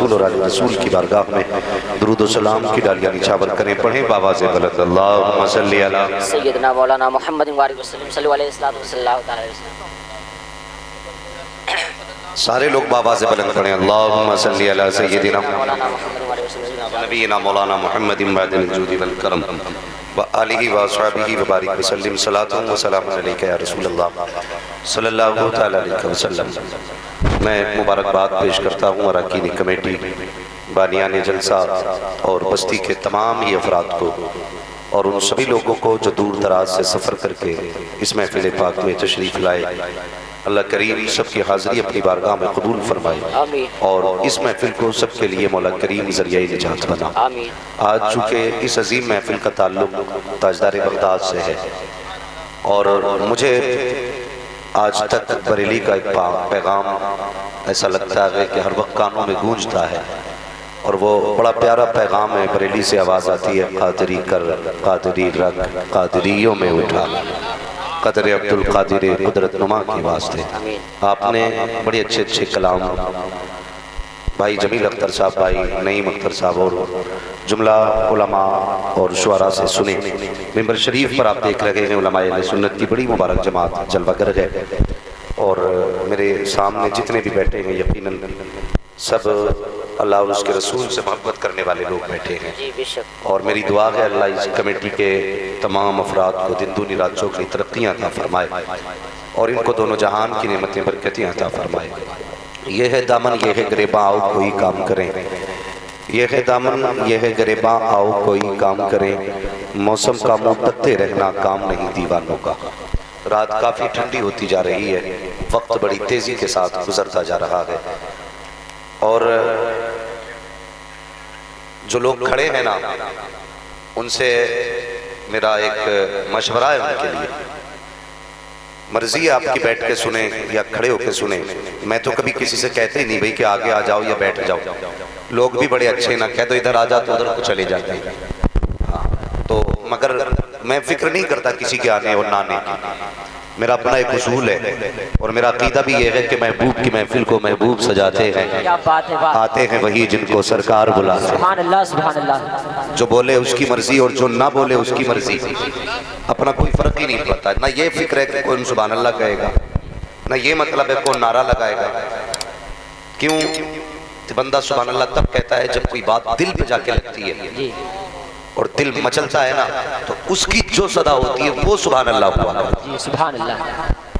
रसूल और आले रसूल की बारगाह में दुरूद व सलाम की डालियाँ निछावर करें। पढ़ें बाबा से बुलंद अल्लाहुम्मा सल्ली अला सय्यदना मौलाना मुहम्मद वसल्लम सल्लल्लाहु अलैहि वसल्लम। सारे लोग बाबा से बुलंद पढ़ें अल्लाहुम्मा सल्ली अला सय्यदिना नबीना मौलाना मुहम्मद वल करम व आलिहि व अस्हाबिहि व बारिक वसल्लम सलातु व सलाम अलैका या रसूल अल्लाह सल्लल्लाहु तआला अलैहि वसल्लम। मैं मुबारकबाद पेश करता हूँ अरकान कमेटी, बानियान जलसा और बस्ती के तमाम ही अफराद को और उन सभी लोगों को जो दूर दराज से सफ़र करके इस महफिल पाक में तशरीफ़ लाए। अल्लाह करीम सबकी हाज़िरी अपनी बारगाह में कबूल फरमाए और इस महफिल को सबके लिए मौला करीम ज़रिया निजात बना। आज चूँकि इस अजीम महफिल का ताल्लुक़ ताजदार बगदाद से है और मुझे आज तक बरेली का एक पैगाम ऐसा लगता है कि हर वक्त कानों में गूंजता है और वो बड़ा प्यारा पैगाम है। बरेली से आवाज़ आती है, कादरी कर कादरी रख कादरियों में उठा, कदर अब्दुल कादिर कुदरत नुमा के वास्ते। आपने बड़े अच्छे अच्छे कलाम भाई जमील अख्तर साहब, भाई नईम अख्तर साहब और जुमला उलमा और शुआरा से सुने। मिंबर शरीफ पर आप देख रहे हैं उलमा अहले सुन्नत की बड़ी मुबारक जमात जलवागर है और मेरे सामने जितने भी बैठे हैं यकीनन सब अल्लाह और उसके रसूल से मोहब्बत करने वाले लोग बैठे हैं और मेरी दुआ है अल्लाह इस कमेटी के तमाम अफराद को दिन दूनी रात चौगुनी तरक्कियाँ अता फरमाए और इनको दोनों जहान की नेमतें बरकतें अता फरमाए। ये है दामन ये है गिरेबां आओ कोई काम करें, ये है दामन ये है गिरेबां आओ कोई काम करें, मौसम का मुँह तकते रहना काम नहीं दीवानों का। रात काफ़ी ठंडी होती जा रही है, वक्त बड़ी तेज़ी के साथ गुजरता जा रहा है और जो लोग खड़े हैं ना उनसे मेरा एक मशवरा है उनके लिए। मर्जी है आपकी बैठ के सुने या खड़े होके सुने, मैं तो कभी किसी से कहते ही नहीं भाई कि आगे आ जाओ या बैठ जाओ। लोग भी बड़े अच्छे ना कह दो इधर आ जा तो उधर को चले जाते हैं। हाँ तो मगर मैं फिक्र नहीं करता किसी के आने और ना आने की, मेरा अपना एक उसूल है और मेरा अकीदा भी ये है कि महबूब की महफिल को महबूब सजाते हैं। क्या बात है, आते हैं वही जिनको सरकार बुलाते हैं। सुभान अल्लाह सुभान अल्लाह। जो बोले उसकी मर्जी और जो ना बोले उसकी मर्जी, अपना कोई फर्क ही नहीं पड़ता। ना ये फिक्र है कि कौन सुभान अल्लाह कहेगा, ना ये मतलब है कौन नारा लगाएगा। क्यों बंदा सुभान अल्लाह तब कहता है जब कोई बात दिल पे जाके लगती है और दिल मचलता है ना तो उसकी जो सदा होती है वो सुभान अल्लाह हुआ जी। सुभान अल्लाह।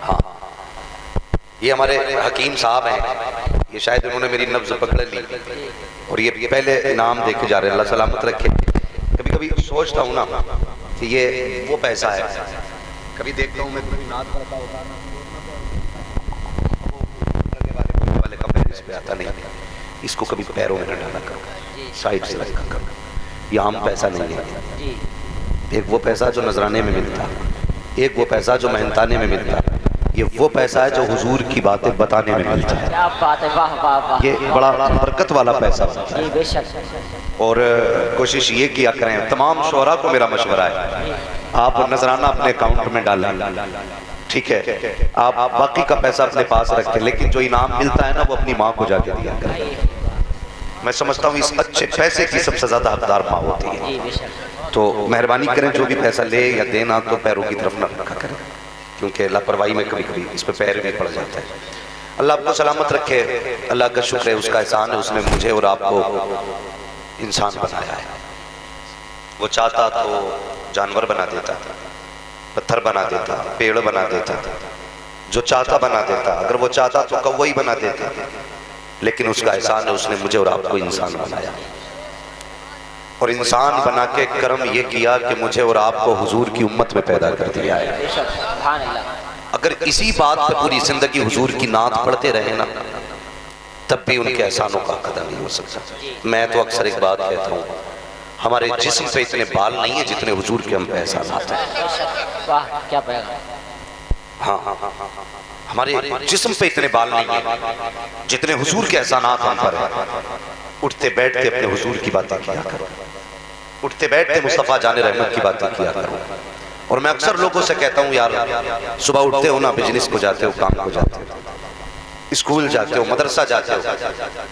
हाँ ये हमारे हकीम साहब हैं, ये शायद उन्होंने मेरी नब्ज पकड़ ली और ये पहले नाम देके जा रहे हैं, अल्लाह सलामत रखे। कभी कभी सोचता हूँ ना कि ये वो पैसा है, कभी देखता हूँ मैं नाद करता होता वाले का पैर इस पे आता नहीं, इसको कभी पैरों में न डाला करो, साइड से रखा करो। ये आम पैसा नहीं है, एक वो पैसा जो नजराने में मिलता, एक वो पैसा जो मेहनताने में मिलता, ये वो पैसा है जो हुजूर की बातें बताने में मिलता है। क्या बात है, वाह वाह वाह। ये बड़ा बरकत वाला पैसा होता है। बेशक। और कोशिश ये किया करें, तमाम शोहरा को मेरा मशवरा है, आप नजराना अपने अकाउंट में डालें, ठीक है, आप बाकी का पैसा अपने पास रखें, लेकिन जो इनाम मिलता है ना वो अपनी माँ को जाके दिया करें। मैं समझता हूँ इस अच्छे पैसे की सबसे ज्यादा हकदार माँ होती है। तो मेहरबानी करें जो भी पैसा ले या देना तो पैरों की तरफ न रखा करें, क्योंकि लापरवाही में कभी कभी इस पर पैर भी पड़ जाता है। अल्लाह आपको सलामत रखे, अल्लाह का शुक्र है, उसका एहसान है, उसने मुझे और आपको इंसान बनाया है। वो चाहता तो जानवर बना देता, पत्थर बना देता, पेड़ बना देता, जो चाहता बना देता। अगर वो चाहता तो कौवा बना देता, लेकिन उसका एहसान है, उसने मुझे और आपको इंसान बनाया और इंसान बना के कर्म ये किया कि मुझे और आपको हुजूर की उम्मत में पैदा कर दिया है। अगर इसी बात पे पूरी जिंदगी हुजूर की नात पढ़ते रहे ना तब भी उनके एहसानों का कदर नहीं हो सकता। मैं तो अक्सर एक बात कहता हूँ, हमारे जिस्म पे इतने बाल नहीं है जितने हुजूर के हम पे एहसान आते हैं। हाँ, हमारे जिस्म पे इतने बाल नहीं है जितने हुजूर के एहसानात हम पर हैं। उठते बैठते अपने हुजूर की बातें किया करो, उठते बैठते मुस्तफ़ा जाने रहमत की बातें किया करो। और मैं अक्सर लोगों से कहता हूँ यार सुबह उठते हो ना, बिजनेस को जाते हो, काम को जाते हो, स्कूल जाते हो, मदरसा जाते हो,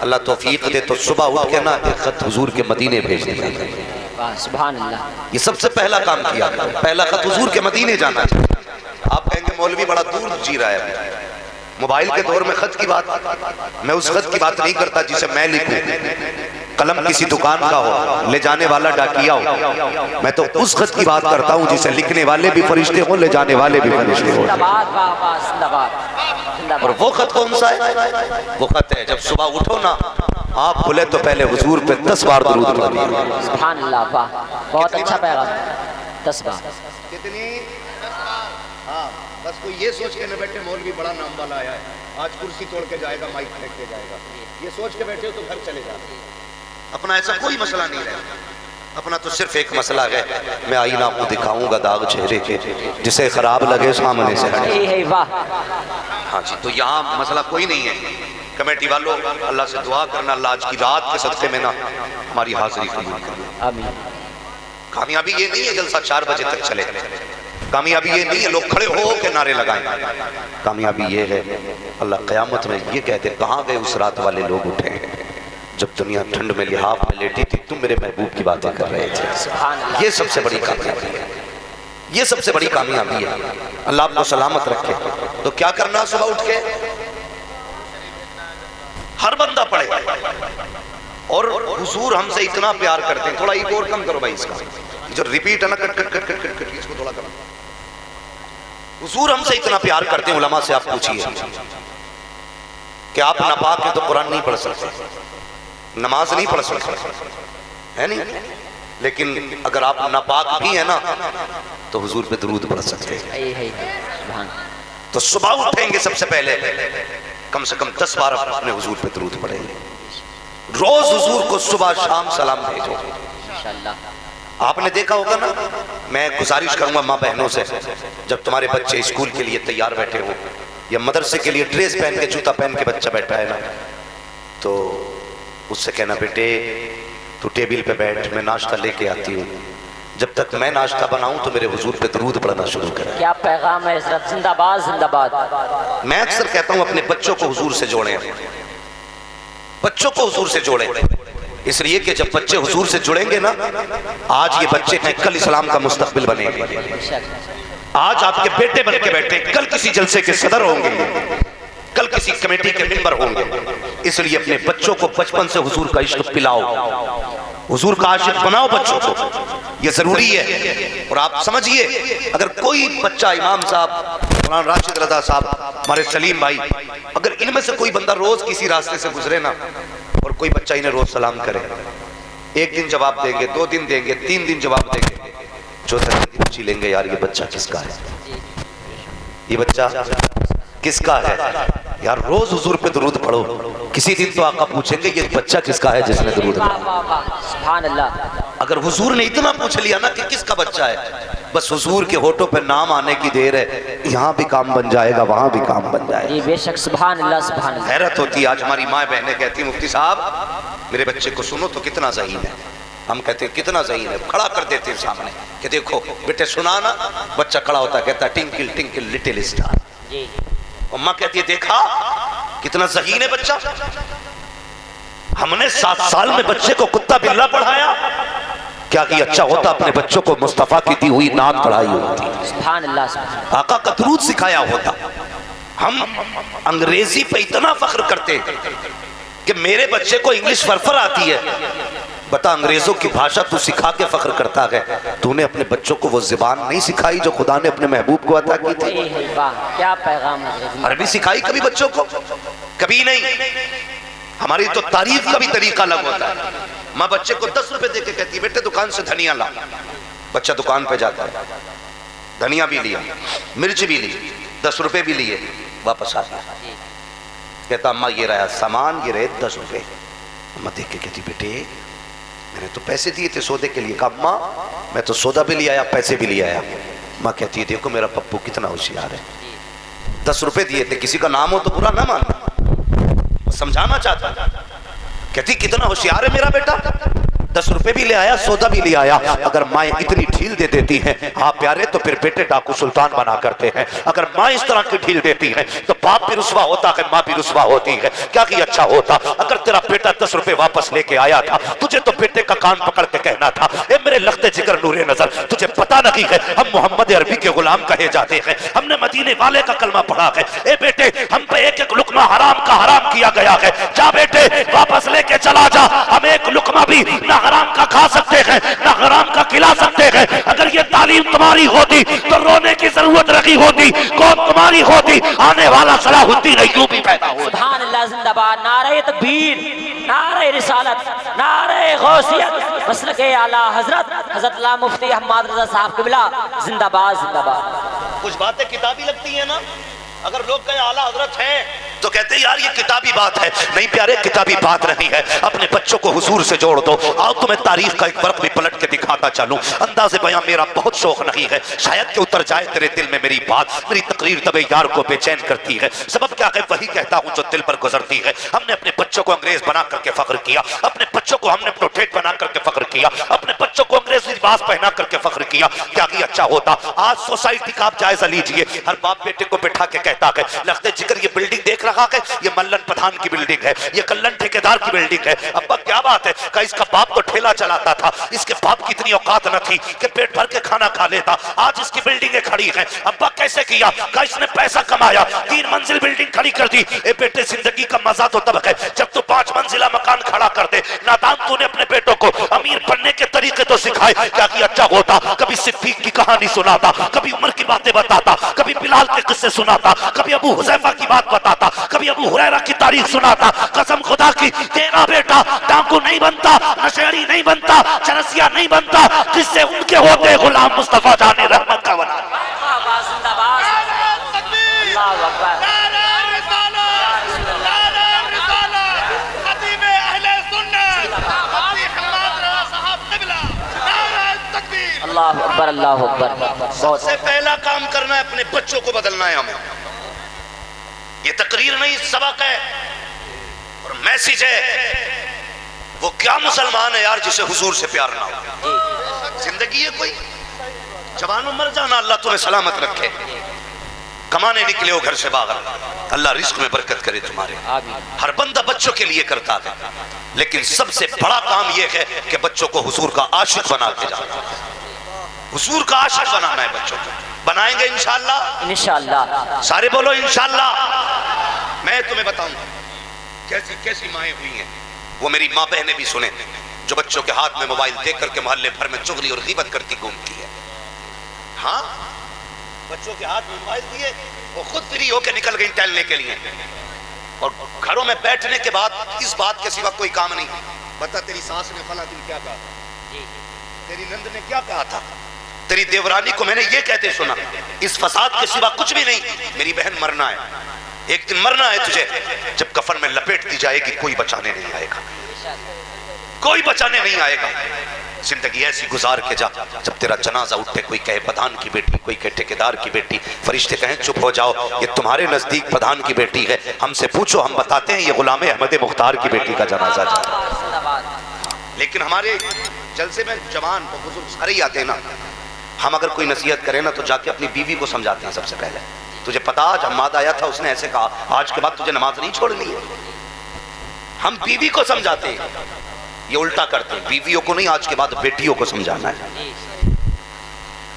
अल्लाह तौफीक दे तो सुबह उठ के ना एक खत हुजूर के मदीने भेज दिया। वाह सुभान अल्लाह। ये सबसे पहला काम किया, पहला खत हुजूर के मदीने जाना चाहिए। आप कहेंगे मौलवी बड़ा दूर जी रहा है, मोबाइल के दौर में खत की बात, मैं उस खत की बात नहीं करता जिसे मैं लिखूं, कलम किसी दुकान का हो, ले जाने वाला डाकिया हो। मैं तो उस खत की बात करता हूं जिसे लिखने वाले भी फरिश्ते हो, ले जाने वाले भी फरिश्ते हो। जिंदाबाद, वाह वाह, जिंदाबाद। और वो खत कौन सा है? वो खत है जब सुबह उठो ना, आप खुले तो पहले हुजूर पे 10 बार दुरूद पढ़िए। सुभान अल्लाह, वाह, बहुत अच्छा पैगाम। 10 बार कितनी? हाँ, बस कोई ये सोच के न बैठे मौलवी बड़ा नाम वाला आया है, आज कुर्सी तोड़ के जाएगा, माइक फेंक के जाएगा, ये सोच के बैठे हो तो घर चले जाओ। अपना ऐसा कोई मसला नहीं है, अपना तो सिर्फ एक मसला है, मैं आईना को दिखाऊंगा दाग चेहरे के, जिसे खराब लगे सामने से हटे। वाह। हाँ जी, तो यहाँ मसला कोई नहीं है। कमेटी वालों, अल्लाह से दुआ करना, अल्लाह आज की रात के सदक़े में ना हमारी हाजिरी कबूल करे। आमीन। कामयाबी ये नहीं है जलसा 4 बजे तक चले, कामयाबी ये नहीं है लोग खड़े हो के नारे लगाएं, कामयाबी ये है अल्लाह क़यामत में ये कहते, कहाँ गए उस रात वाले लोग उठे जब दुनिया ठंड में लिहाफ में लेटी थी, तुम मेरे महबूब की बातें कर रहे थे। ये सबसे बड़ी कामयाबी है, ये सबसे बड़ी कामयाबी है। अल्लाह आपको सलामत रखे। तो क्या करना, सुबह उठ के हर बंदा पढ़े। और हुजूर हमसे इतना प्यार करते हैं, थोड़ा एक और कम करो भाई, इसका जो रिपीट है ना, cut cut cut cut cut cut, इसको थोड़ा करो। हुजूर हमसे इतना प्यार करते हैं, उलमा से आप पूछिए कि आप नापाक हैं तो कुरान नहीं पढ़ सकते, नमाज नहीं पढ़ सकते, है नहीं, लेकिन अगर आप नापाक भी है ना तो हुजूर पे दुरूद पढ़ सकते हैं। तो सुबह उठेंगे सबसे पहले कम से कम 10 बार अपने हुजूर पे दुरूद पढ़ेंगे। रोज हुजूर को सुबह शाम सलाम भेजो। आपने देखा होगा ना, मैं गुजारिश करूंगा माँ बहनों से, जब तुम्हारे बच्चे स्कूल के लिए तैयार बैठे हो या मदरसे के लिए ड्रेस पहन के जूता पहन के बच्चा बैठा है ना, तो उससे कहना बेटे तू टेबल पे बैठ, मैं नाश्ता लेके आती हूँ, जब तक मैं नाश्ता बनाऊं तो मेरे हुजूर पे दुरूद पढ़ना शुरू करें। क्या पैगाम है हज़रत, जिंदाबाद जिंदाबाद। मैं अक्सर कहता हूँ अपने बच्चों को हुजूर से जोड़ें, बच्चों को हुजूर से जोड़ें, इसलिए कि जब बच्चे हुजूर से जुड़ेंगे ना, आज ये बच्चे हैं, कल इस्लाम का मुस्तकबिल बनेंगे। आज आपके बेटे बन के बैठे, कल किसी जलसे के सदर होंगे, कल किसी कमेटी के मेंबर होंगे। इसलिए अपने बच्चों को बचपन से हुजूर का इश्क पिलाओ, हुजूर का आशिक बनाओ बच्चों को, ये जरूरी है। और आप समझिए, अगर कोई बच्चा, इमाम साहब, मौलाना राशिद रजा साहब, हमारे सलीम भाई, अगर इनमें से कोई बंदा रोज किसी रास्ते से गुजरे ना और कोई बच्चा इन्हें रोज सलाम करे, एक दिन जवाब देंगे, 2 दिन देंगे, 3 दिन जवाब देंगे, चौथे दिन पूछ लेंगे यार ये बच्चा किसका है, ये बच्चा किसका है यार, रोज हुजूर पे दुरूद पढ़ो। किसी दिन तो आका पूछेंगे ये बच्चा किसका है जिसने दुरूद पढ़ा। सुभान अल्लाह। अगर हुजूर ने इतना पूछ लिया ना कि किसका बच्चा है, बस हुजूर के होठों पे नाम आने की देर है, यहाँ भी काम बन जाएगा, वहां भी काम बन जाएगा। जी बेशक, सुभान अल्लाह सुभान अल्लाह। हैरत होती है, आज हमारी माँ बहनें कहती मुफ्ती साहब मेरे बच्चे को सुनो तो कितना ज़हीन है, हम कहते हैं कितना ज़हीन है, खड़ा कर देते हैं सामने कि देखो बेटे सुना ना, बच्चा खड़ा होता कहता टिंकल टिंकल लिटिल स्टार। अम्मा कहती है देखा कितना ज़हीन है बच्चा। हमने 7 साल में बच्चे को कुत्ता बिल्ला पढ़ाया, क्या कि अच्छा होता अपने बच्चों को मुस्तफा की दी हुई नात पढ़ाई होती, सुभान अल्लाह, आका का दुरूद सिखाया होता। हम अंग्रेजी पे इतना फख्र करते हैं कि मेरे बच्चे को इंग्लिश फरफर आती है। बता, अंग्रेजों की भाषा तू सिखा के फख्र करता है, तूने अपने बच्चों को वो ज़बान नहीं सिखाई जो खुदा ने अपने महबूब को अता की थी। क्या पैगाम है। अरबी सिखाई कभी बच्चों को? कभी नहीं। हमारी तो तारीफ का भी तरीका अलग होता है। माँ बच्चे को 10 रुपए दे के कहती है बेटे दुकान से धनिया ला, बच्चा दुकान पे जाता है, धनिया भी लिया, मिर्च भी ली, 10 रुपए भी लिए, वापस आ गया, कहता अम्मा ये रहा सामान, ये रहे 10 रुपए। अम्मा देख के कहती बेटे मैंने तो पैसे दिए थे सौदे के लिए। कहा अम्मा मैं तो सौदा भी ले आया, पैसे भी ले आया। माँ कहती है देखो मेरा पप्पू कितना होशियार है, 10 रुपए दिए थे, किसी का नाम हो तो बुरा ना मानना, समझाना चाहता। कहती कितना होशियार है मेरा बेटा, 10 रुपए भी ले आया, सौदा भी ले आया। अगर माएँ इतनी ढील दे देती हैं आप प्यारे, तो फिर बेटे डाकू सुल्तान बना करते हैं। अगर माँ इस तरह की ढील देती है तो बाप भी रुस्वा होता है, माँ भी रुस्वा होती है। क्या कि अच्छा होता अगर तेरा बेटा 10 रुपए वापस लेके आया था, तुझे तो बेटे का कान पकड़ के कहना था, ए मेरे लखते जिगर नूरे नजर, तुझे पता नहीं है हम मोहम्मद अरबी के गुलाम कहे जाते हैं, हमने मदीने वाले का कलमा पढ़ा है। ए बेटे हम पे एक एक लुकमा हराम का हराम किया गया है, जा बेटे वापस लेके चला जा। हम एक लुकमा भी ना हराम का खा सकते हैं ना हराम का खिला सकते हैं। अगर ये तालीम तुम्हारी होती तो रोने की जरूरत रखी होती, कौन तुम्हारी होती, आने वाला सलाहुद्दीन अय्यूबी पैदा होता। सुभान अल्लाह, जिंदाबाद, नारे तकबीर, नारे रिसालत, नारे गौसियत, मसलके आला हजरत हजरत अल्लाह मुफ्ती अहमद रजा साहब क़िबला जिंदाबाद जिंदाबाद। कुछ बातें किताबी लगती है ना, अगर लोग कहें आला हजरत है तो कहते हैं यार ये किताबी बात है। नहीं प्यारे, किताबी बात नहीं है। अपने बच्चों को हुजूर से जोड़ दो। आओ तुम्हें तारीख का एक वर्क भी पलट के दिखाता चलूं। अंदाज़े बयां मेरा बहुत शौक नहीं है, शायद के उतर जाए तेरे दिल में मेरी बात। मेरी तकरीर तबे यार को बेचैन करती है। सबब क्या है, वही कहता हूं जो दिल पर गुजरती है। हमने अपने बच्चों को अंग्रेज बना करके फख्र किया, अपने बच्चों को हमने प्रोटेट बना करके फख्र किया, अपने बच्चों को अंग्रेजी लिबास पहना करके फख्र किया। क्या कि अच्छा होता। आज सोसाइटी का आप जायजा लीजिए, हर बाप बेटे को बैठा के कहता है, लगते जिक्र ये बिल्डिंग देख रहा है, ये मल्लन पठान की बिल्डिंग है, ये कल्लन ठेकेदार की बिल्डिंग है। अब्बा क्या बात है, का इसका बाप तो ठेला चलाता था, इसके बाप की इतनी औकात न थी कि पेट भर के खाना खा लेता, आज इसकी बिल्डिंगें खड़ी हैं। अब्बा कैसे किया, का इसने पैसा कमाया, 3 मंजिल बिल्डिंग खड़ी कर दी। ए बेटे, जिंदगी का मजा तो तब है जब तू 5 मंजिला मकान खड़ा कर दे। नादान तूने अपने बेटों को अमीर बनने के तरीके तो सिखाए। क्या कि अच्छा होता, कभी सिद्दीक की कहानी सुनाता, कभी उमर की बातें बताता, कभी बिलाल के किस्से सुनाता, कभी अबू हुज़ैफा की बात बताता, कभी अबू हुरैरा की तारीख सुनाता। कसम खुदा की, तेरा बेटा डाकू नहीं बनता, नशेड़ी नहीं बनता, चरसिया नहीं बनता, किससे उनके होते गुलाम मुस्तफा जाने रहमत का बना। अल्लाह अकबर, अल्लाह अकबर। सबसे पहला काम करना है, अपने बच्चों को बदलना है हमें। ये तकरीर नहीं, सबक है और मैसेज है। वो क्या मुसलमान है यार जिसे हुजूर से प्यार ना हो। जिंदगी है कोई, जवानों मर जाना, अल्लाह तुम्हें सलामत रखे। कमाने निकले हो घर से बाहर, अल्लाह रिस्क में बरकत करे तुम्हारे। हर बंदा बच्चों के लिए करता है, लेकिन सबसे बड़ा काम यह है कि बच्चों को हुजूर का आशिक बना के जाना। हुजूर का आशिक बनाना है बच्चों को। बनाएंगे इंशाअल्लाह, इंशाअल्लाह। सारे बोलो इंशाअल्लाह। मैं तुम्हें बताऊंगा कैसी कैसी माएँ हुई हैं, वो मेरी माँ बहनें भी सुने, जो बच्चों के हाथ में मोबाइल देख करके मोहल्ले भर में चुगली और गीबत करती घूमती है। हाँ, बच्चों के हाथ में मोबाइल दिए, वो खुद फ्री होकर निकल गई टहलने के लिए, और घरों में बैठने के बाद इस बात के सिवा कोई काम नहीं। बता, तेरी सास ने फला दिन क्या कहा था, तेरी नंद ने क्या कहा था, तेरी देवरानी को मैंने ये कहते सुना, इस फसाद के सिवा कुछ भी नहीं। मेरी बहन, मरना है, एक दिन मरना है तुझे, जब कफन में लपेट दी जाएगी कोई बचाने नहीं आएगा, कोई बचाने नहीं आएगा। जिंदगी ऐसी गुजार के जा, जब तेरा जनाजा उठे, कोई कहे प्रधान की बेटी, कोई कहे ठेकेदार की बेटी, फरिश्ते कहें चुप हो जाओ, ये तुम्हारे नजदीक प्रधान की बेटी है, हमसे पूछो, हम बताते हैं ये गुलाम अहमद मुख्तार की बेटी का जनाजा जा रहा है। लेकिन हमारे जलसे में जवान और बुजुर्ग सारे ही आते हैं ना, हम अगर कोई नसीहत करें ना तो जाके अपनी बीवी को समझाते हैं सबसे पहले। तुझे पता, आज हम्माद आया था, उसने ऐसे कहा, आज के बाद तुझे नमाज नहीं छोड़नी है। हम बीवी को समझाते हैं, ये उल्टा करते हैं, बीवियों को नहीं, आज के बाद बेटियों को समझाना है।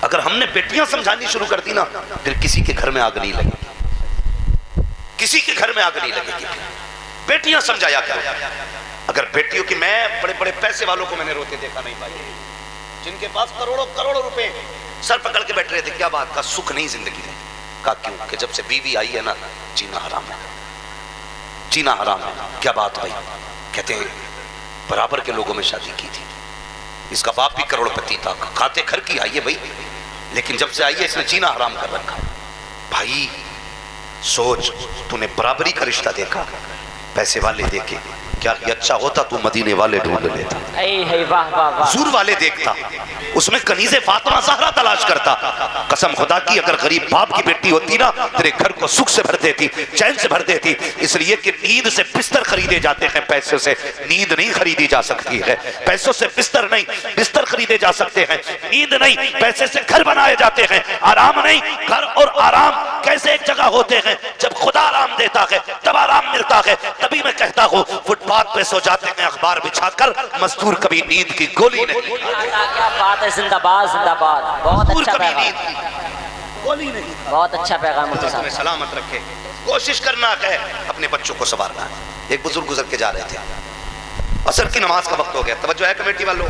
अगर हमने बेटियां समझानी शुरू कर दी ना, फिर किसी के घर में आग नहीं लगेगी, किसी के घर में आग नहीं लगेगी। बेटियां समझाया करो। अगर बेटियों की, मैं बड़े बड़े पैसे वालों को मैंने रोते देखा नहीं भाई, जिनके पास करोड़ों करोड़ों रुपए सर पकड़ के बैठ रहे थे, क्या बात का सुख नहीं जिंदगी में। का क्यों, कि जब से बीवी आई है ना, जीना हराम है, जीना हराम है। क्या बात भाई, कहते हैं बराबर के लोगों में शादी की थी, इसका बाप भी करोड़पति था, खाते घर की आई है भाई, लेकिन जब से आई है इसने जीना हराम कर रखा। भाई सोच, तूने बराबरी का रिश्ता देखा, पैसे वाले देखे, क्या ये अच्छा होता तू मदीने वाले ढूंढ लेता, वाह वाह वाह, हुजूर वाले देखता, उसमें कनीज़े फातिमा ज़हरा तलाश करता। कसम खुदा की अगर गरीब बाप की बेटी होती ना, तेरे घर को सुख से भर देती, चैन से भर देती। इसलिए कि नींद से बिस्तर खरीदे जाते हैं, पैसे से नींद नहीं खरीदी जा सकती है। पैसों से बिस्तर नहीं, बिस्तर खरीदे जा सकते हैं, नींद नहीं। पैसे से घर बनाए जाते हैं, आराम नहीं। घर और आराम कैसे एक जगह होते हैं? जब खुदा आराम देता है तब आराम मिलता है। तभी मैं कहता हूँ फुटपाथ पे सो जाते हैं अखबार बिछाकर, मजदूर कभी नींद की गोली नहीं। क्या बात है, जिंदाबाद जिंदाबाद, बहुत अच्छा पैगाम, गोली नहीं, बहुत अच्छा पैगाम मुफ्ती साहब। तुम्हें सलामत रखे। कोशिश करना है अपने बच्चों को संवारना है। एक बुजुर्ग गुजर के जा रहे थे, असर की नमाज का वक्त हो गया। तवज्जो है कमेटी वालों?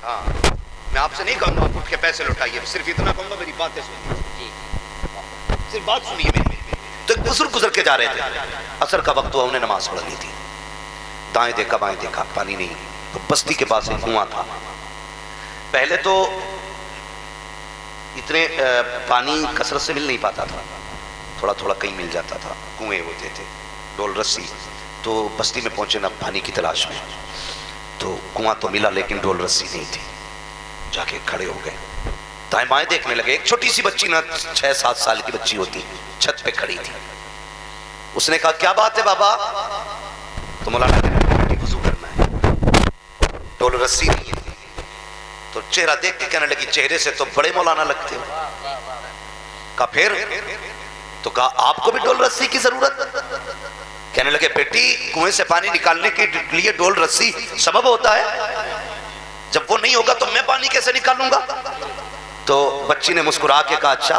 हाँ, मैं आपसे नहीं कहूँगा आप उठ के पैसे लौटाइए, सिर्फ इतना कहूँगा मेरी बातें सुनिए, सिर्फ बात सुनिए मेरी। तो एक बुजुर्ग गुजर के जा रहे थे, असर का वक्त हुआ, उन्हें नमाज पढ़नी थी। दाएं देखा बाएं देखा, पानी नहीं। तो बस्ती के पास एक कुआं था। पहले तो इतने पानी कसरत से मिल नहीं पाता था, थोड़ा थोड़ा कहीं मिल जाता था, कुएं होते थे, डोल रस्सी। तो बस्ती में पहुंचे ना पानी की तलाश में, तो कुआं तो मिला लेकिन डोल रस्सी नहीं थी। जाके खड़े हो गए, दाएं बाएं देखने लगे। एक छोटी सी बच्ची ना 6-7 साल की बच्ची होती, छत पे खड़ी थी। उसने कहा क्या बात है बाबा? तो मौलाना वुजू करना है, डोल रस्सी नहीं है। तो चेहरा देख के कहने लगी चेहरे से तो बड़े मौलाना लगते हो। कहा फिर? तो कहा आपको भी डोल रस्सी की जरूरत? कहने लगे बेटी कुएं से पानी निकालने के लिए डोल रस्सी सबब होता है, जब वो नहीं होगा तो मैं पानी कैसे निकालूंगा? तो बच्ची ने मुस्कुरा के कहा अच्छा।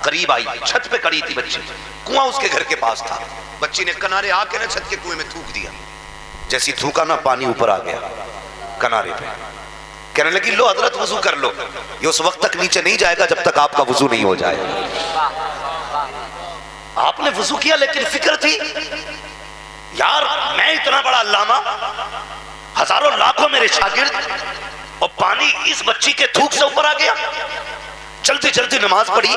करीब आई, छत पे खड़ी थी बच्ची, कुआं उसके घर के पास था। बच्ची ने किनारे आके ना छत के कुएं में थूक दिया। जैसी थूका ना पानी ऊपर आ गया किनारे पे। कहने लगी लो हजरत वजू कर लो। ये उस वक्त तक नीचे नहीं जाएगा जब तक आपका वजू नहीं हो जाए। आपने वजू किया लेकिन फिक्र थी यार मैं इतना बड़ा अल्लामा, हजारों लाखों मेरे शागिर्द, और पानी इस बच्ची के थूक से ऊपर आ गया। जल्दी जल्दी नमाज पढ़ी।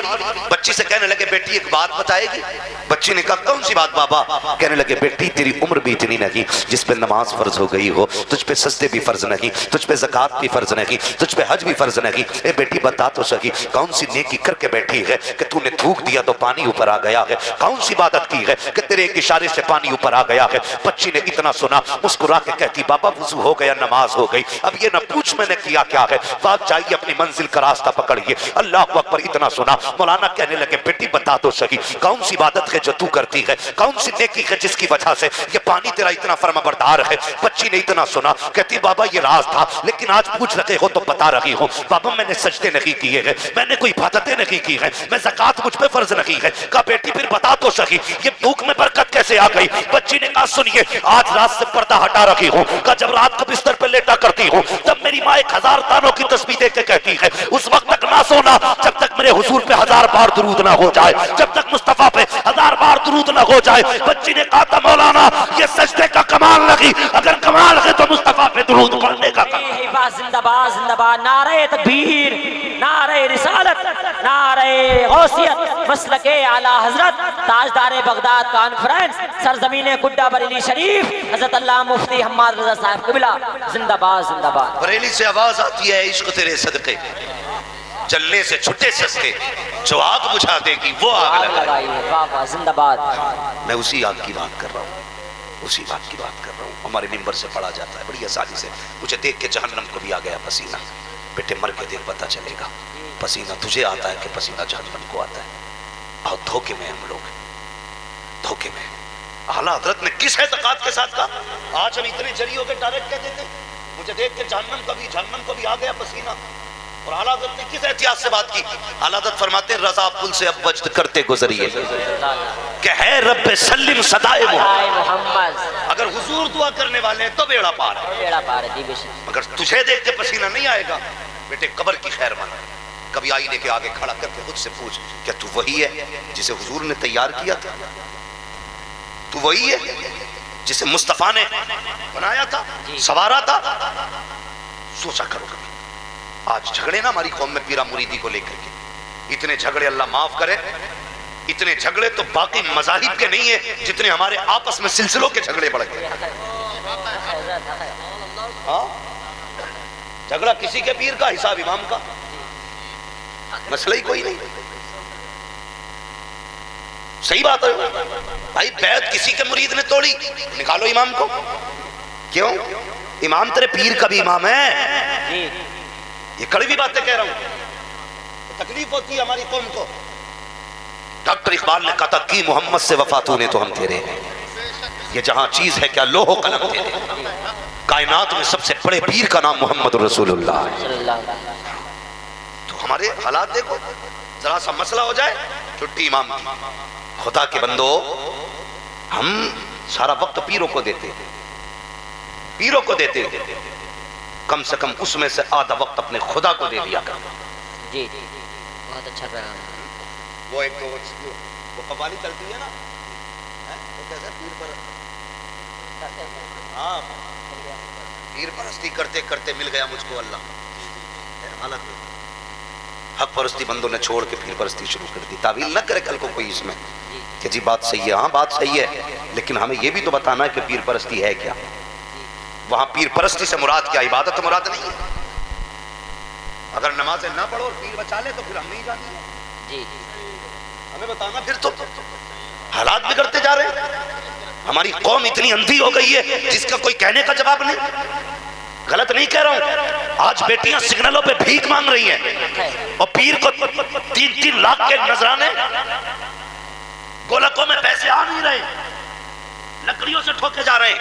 बच्ची से कहने लगे बेटी एक बात बताएगी? बच्ची ने कहा कौन सी बात बाबा? कहने लगे बेटी तेरी उम्र भी इतनी नहीं जिस पे नमाज फर्ज हो गई हो, तुझ पे सजदे भी फर्ज नहीं, तुझ पे ज़कात भी फर्ज नहीं, तुझ पे हज भी फर्ज नहीं। ए बेटी बता तो सकी कौन सी नेकी करके बैठी है कि तूने थूक दिया तो पानी ऊपर आ गया है? कौन सी इबादत की है कि तेरे एक इशारे से पानी ऊपर आ गया है? बच्ची ने इतना सुना मुस्कुरा के कहती बाबा वजू हो गया, नमाज हो गई। अब ये ना पूछ मैंने किया क्या है, बात चाहिए अपनी मंजिल का रास्ता पकड़िए। अल्लाह अकबर। इतना सुना मौलाना कहने लगे बेटी बता तो सही कौन सी इबादत है जो तू करती है, कौन सी नेकी है जिसकी वजह से ये पानी तेरा इतना फर्माबरदार है? बच्ची ने इतना सुना कहती बाबा ये राज था लेकिन आज पूछ रहे हो तो बता रही हूँ। बाबा मैंने सजदे नहीं किए हैं, मैंने कोई इबादतें नहीं की है, मैं ज़कात मुझ पे फर्ज नहीं है। कहा बेटी फिर बता तो सही ये भूख में बरकत कैसे आ गई? बच्ची ने कहा सुनिए आज रात से पर्दा हटा रखी हूँ। कहा जब रात को बिस्तर पे लेटा करती हूँ तब मेरी माँ 1000 तानों की तस्बीह देख के कहती है उस वक्त तक ना सोना जब तक मेरे हुजूर पे 1000 बार दुरूद ना हो जाए, जब तक मुस्तफा पे 1000 बार दुरूद ना हो जाए। बच्ची ने कहा था मौलाना ये सजदे का कमाल नहीं, अगर कमाल है तो मुस्तफा पे दुरूद पढ़ने का। जिंदाबाद जिंदाबाद, नारे तकबीर, नारे रिसालत, नारे गौसियत, मसलके आला हजरत, ताजदार बगदाद कॉन्फ्रेंस, सरजमीन कुड्डा बरेली शरीफ, हजरत अल्लाह मुफ्ती हम्माद रजा साहब क़िबला, जिंदाबाद जिंदाबाद। बरेली से आवाज आती है इश्क तेरे सदके, जलने से छुट्टे सस्ते, जो आग बुझा देगी वो आग लगाएगी। वाह वाह जिंदाबाद। मैं उसी आग की बात कर रहा हूँ, उसी बात की बात कर रहा हूँ। हमारे मिंबर से पढ़ा जाता है बड़ी आसानी से। मुझे देख के जहन्नम को भी आ गया पसीना। बेटे मर के देख पता चलेगा पसीना तुझे आता है कि पसीना जहन्नम को आता है। और धोखे में हम लोग, धोखे में। आला हजरत ने किस एतकाद के साथ कहा आज हम इतने जरी हो गए डायरेक्ट कह देते मुझे देख के जहन्नम को भी आ गया पसीना। और आला हज़रत ने किस एहतियात से बात की? आला हज़रत फरमाते हैं रज़ा पुल से अब वज्द करते गुजरिए कि है रब्बे सल्लिम सदाए मोहम्मद। अगर हुजूर दुआ करने वाले हैं तो बेड़ा पार है, बेड़ा पार है। मगर तुझे देख के पसीना नहीं आएगा बेटे कब्र की खैर माना। कभी आईने के आगे खड़ा करके खुद से पूछ क्या तू वही है जिसे हुजूर ने तैयार किया था? तू वही है जिसे मुस्तफा ने बनाया था, सवारा था? सोचा करो कभी। आज झगड़े ना हमारी कौम में पीरा मुरीदी को लेकर के, इतने झगड़े अल्लाह माफ करे, इतने झगड़े तो बाकी मजाहिब के नहीं है जितने हमारे आपस में सिलसिलों के झगड़े बढ़ गए। हाँ, झगड़ा किसी के पीर का, हिसाब इमाम का, मसला ही कोई नहीं। सही बात है भाई, बैत किसी के मुरीद ने तोड़ी, निकालो इमाम को। क्यों? इमाम तेरे पीर का भी इमाम है। ये कड़वी बातें कह रहा हूं, तकलीफ होती है हमारी कौम को। डॉक्टर इकबाल ने कहा था कि मोहम्मद से वफा तूने तो हम तेरे हैं, ये जहां चीज है क्या लोहो कलम तेरे। कायनात में सबसे बड़े पीर का नाम मोहम्मद रसूलुल्लाह है। तो हमारे हालात देखो, जरा सा मसला हो जाए छुट्टी इमाम की। खुदा के बंदो, हम सारा वक्त पीरों को देते, पीरों को देते, कम से कम उसमें से आधा वक्त अपने खुदा को दे दिया कर। जी जी, बहुत अच्छा पैगाम। वो एक तो वो कव्वाली चलती है ना, वो कैसे पीर पर, हाँ, पीर परस्ती करते करते मिल गया मुझको अल्लाह। हालत हक परस्ती बंदों ने छोड़ के पीर परस्ती शुरू कर दी। तावील न करे कल को कोई इसमें कि जी बात सही है। हाँ बात सही है, लेकिन हमें यह भी तो बताना है कि पीर परस्ती है क्या। वहां पीर परस्ती से मुराद क्या, इबादत मुराद नहीं है। अगर नमाजें ना पढ़ो और पीर बचा ले तो फिर हम नहीं जाते जी, हमें बताना। फिर तो हालात बिगड़ते जा रहे हैं। हमारी कौम इतनी अंधी हो गई है जिसका कोई कहने का जवाब नहीं। गलत नहीं कह रहा हूं, आज बेटियां सिग्नलों पे भीख मांग रही हैं और पीर को 3-3 लाख के नजराने, गोलकों में पैसे आ नहीं रहे, लकड़ियों से ठोके जा रहे हैं।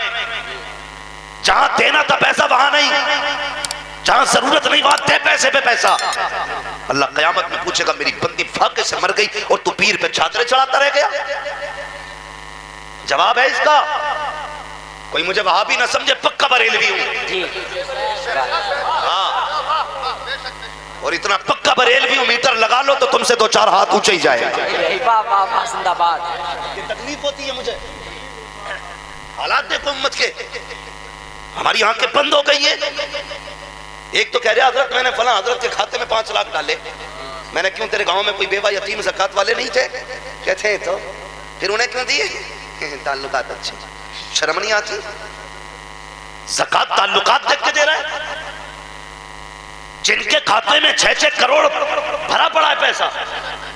जहां देना था पैसा वहां नहीं, जहां जरूरत नहीं वहां दे पैसे पे पैसा। अल्लाह कयामत में पूछेगा मेरी बंदी फाके से मर गई और तू पीर पे चादरें चढ़ाता रह गया। जवाब है इसका। कोई मुझे वहां भी ना समझे, पक्का बरेलवी हूं। हाँ, और इतना पक्का बरेलवी हूं, मीटर लगा लो तो तुमसे 2-4 हाथ ऊंचे ही जाएगा। ये तकलीफ होती है मुझे। हालात देखो उम्मत के, हमारी आंखें बंद हो गई है। एक तो कह रहे हजरत मैंने फला हजरत के खाते में 5 लाख डाले। मैंने क्यों, तेरे गांव में कोई बेवा यतीम ज़कात वाले नहीं थे? कहते हैं तो फिर उन्हें क्यों दिए? ताल्लुकात अच्छे, शर्म नहीं आती? ज़कात ताल्लुकात देख के दे रहा है। जिनके खाते में 6-6 करोड़ भरा पड़ा है पैसा,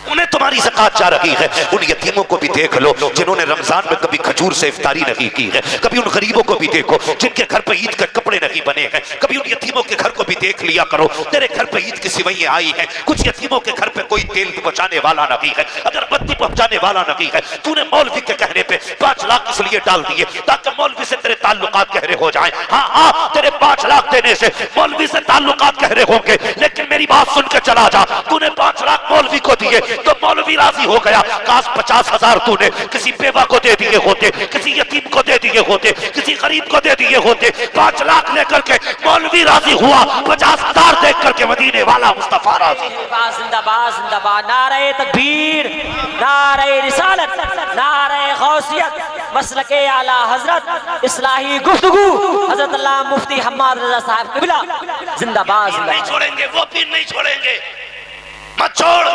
उन्हें तुम्हारी ज़कात जा रही है। उन यतीमों को भी देख लो जिन्होंने रमजान में कभी खजूर से इफ्तारी नहीं की है। कभी उन गरीबों को भी देखो जिनके घर पे ईद के कपड़े नहीं बने हैं। कभी उन यतीमों के घर को भी देख लिया करो। तेरे घर पे ईद की सिवैयां आई हैं, कुछ यतीमों के घर पे कोई तेल पहुंचाने वाला नहीं है, अगरबत्ती पहुंचाने वाला नहीं है। तूने मौलवी के कहने पे 5 लाख इसलिए डाल दिए ताकि मौलवी से तेरे ताल्लुकात गहरे हो जाएं। हाँ, तेरे 5 लाख देने से मौलवी से ताल्लुकात गहरे होंगे, लेकिन मेरी बात सुन के चला जा। तूने 5 लाख मौलवी को दिए तो मौलवी राजी हो गया। काश 50,000 तूने किसी बेवा को दे दिए होते, किसी यतीम को दे दिए होते, किसी गरीब को दे दिए होते। 5 लाख लेकर के मौलवी राजी हुआ, 50,000 देख करके मदीने वाला मुस्तफा राजी। जिंदाबाद जिंदाबाद, नारे तकबीर, नारे रिसालत, नारे गौसियत, मसलके आला हजरत, इस्लाही गुफ्तगू, हजरत अल्लाह मुफ्ती हम्माद रजा साहब किबला जिंदाबाद। नहीं छोड़ेंगे, वो पीर नहीं छोड़ेंगे। मत छोड़।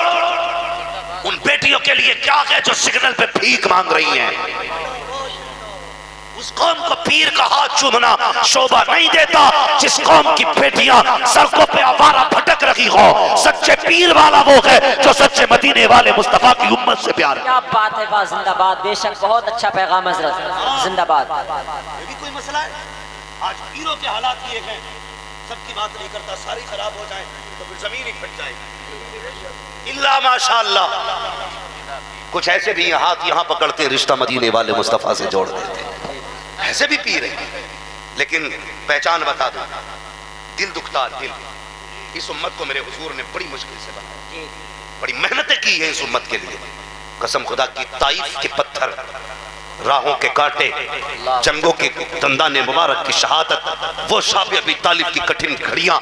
उन बेटियों के लिए क्या है जो सिग्नल पे भीख मांग रही हैं। उस कौम को पीर का हाथ चूमना शोभा नहीं देता जिस कौम की बेटियां सड़कों पे आवारा भटक रही हो। सच्चे पीर वाला वो है जो सच्चे मदीने वाले मुस्तफा की उम्मत से प्यार है। क्या बात है, वाह जिंदाबाद। बेशक बहुत अच्छा पैगाम हजरत, जिंदाबाद। ये भी कोई मसला है? आज पीरों के हालात ये हैं, सबकी बात नहीं करता, सारी खराब हो जाए तो फिर जमीन ही फट जाएगी। इल्ला माशाअल्लाह, कुछ ऐसे भी हाथ यहाँ पकड़ते रिश्ता मदीने वाले मुस्तफा से जोड़ देते। ऐसे भी पीर है, लेकिन पहचान बता दो, दिल दुखता दिल। इस उम्मत को मेरे हुजूर ने बड़ी मुश्किल से बनाया, बड़ी मेहनतें की है इस उम्मत के लिए। कसम खुदा की, ताइफ के पत्थर, राहों के कांटे, जंगों के दंदाने मुबारक की शहादत, वो शाबी अबी तालिब की कठिन घड़ियां,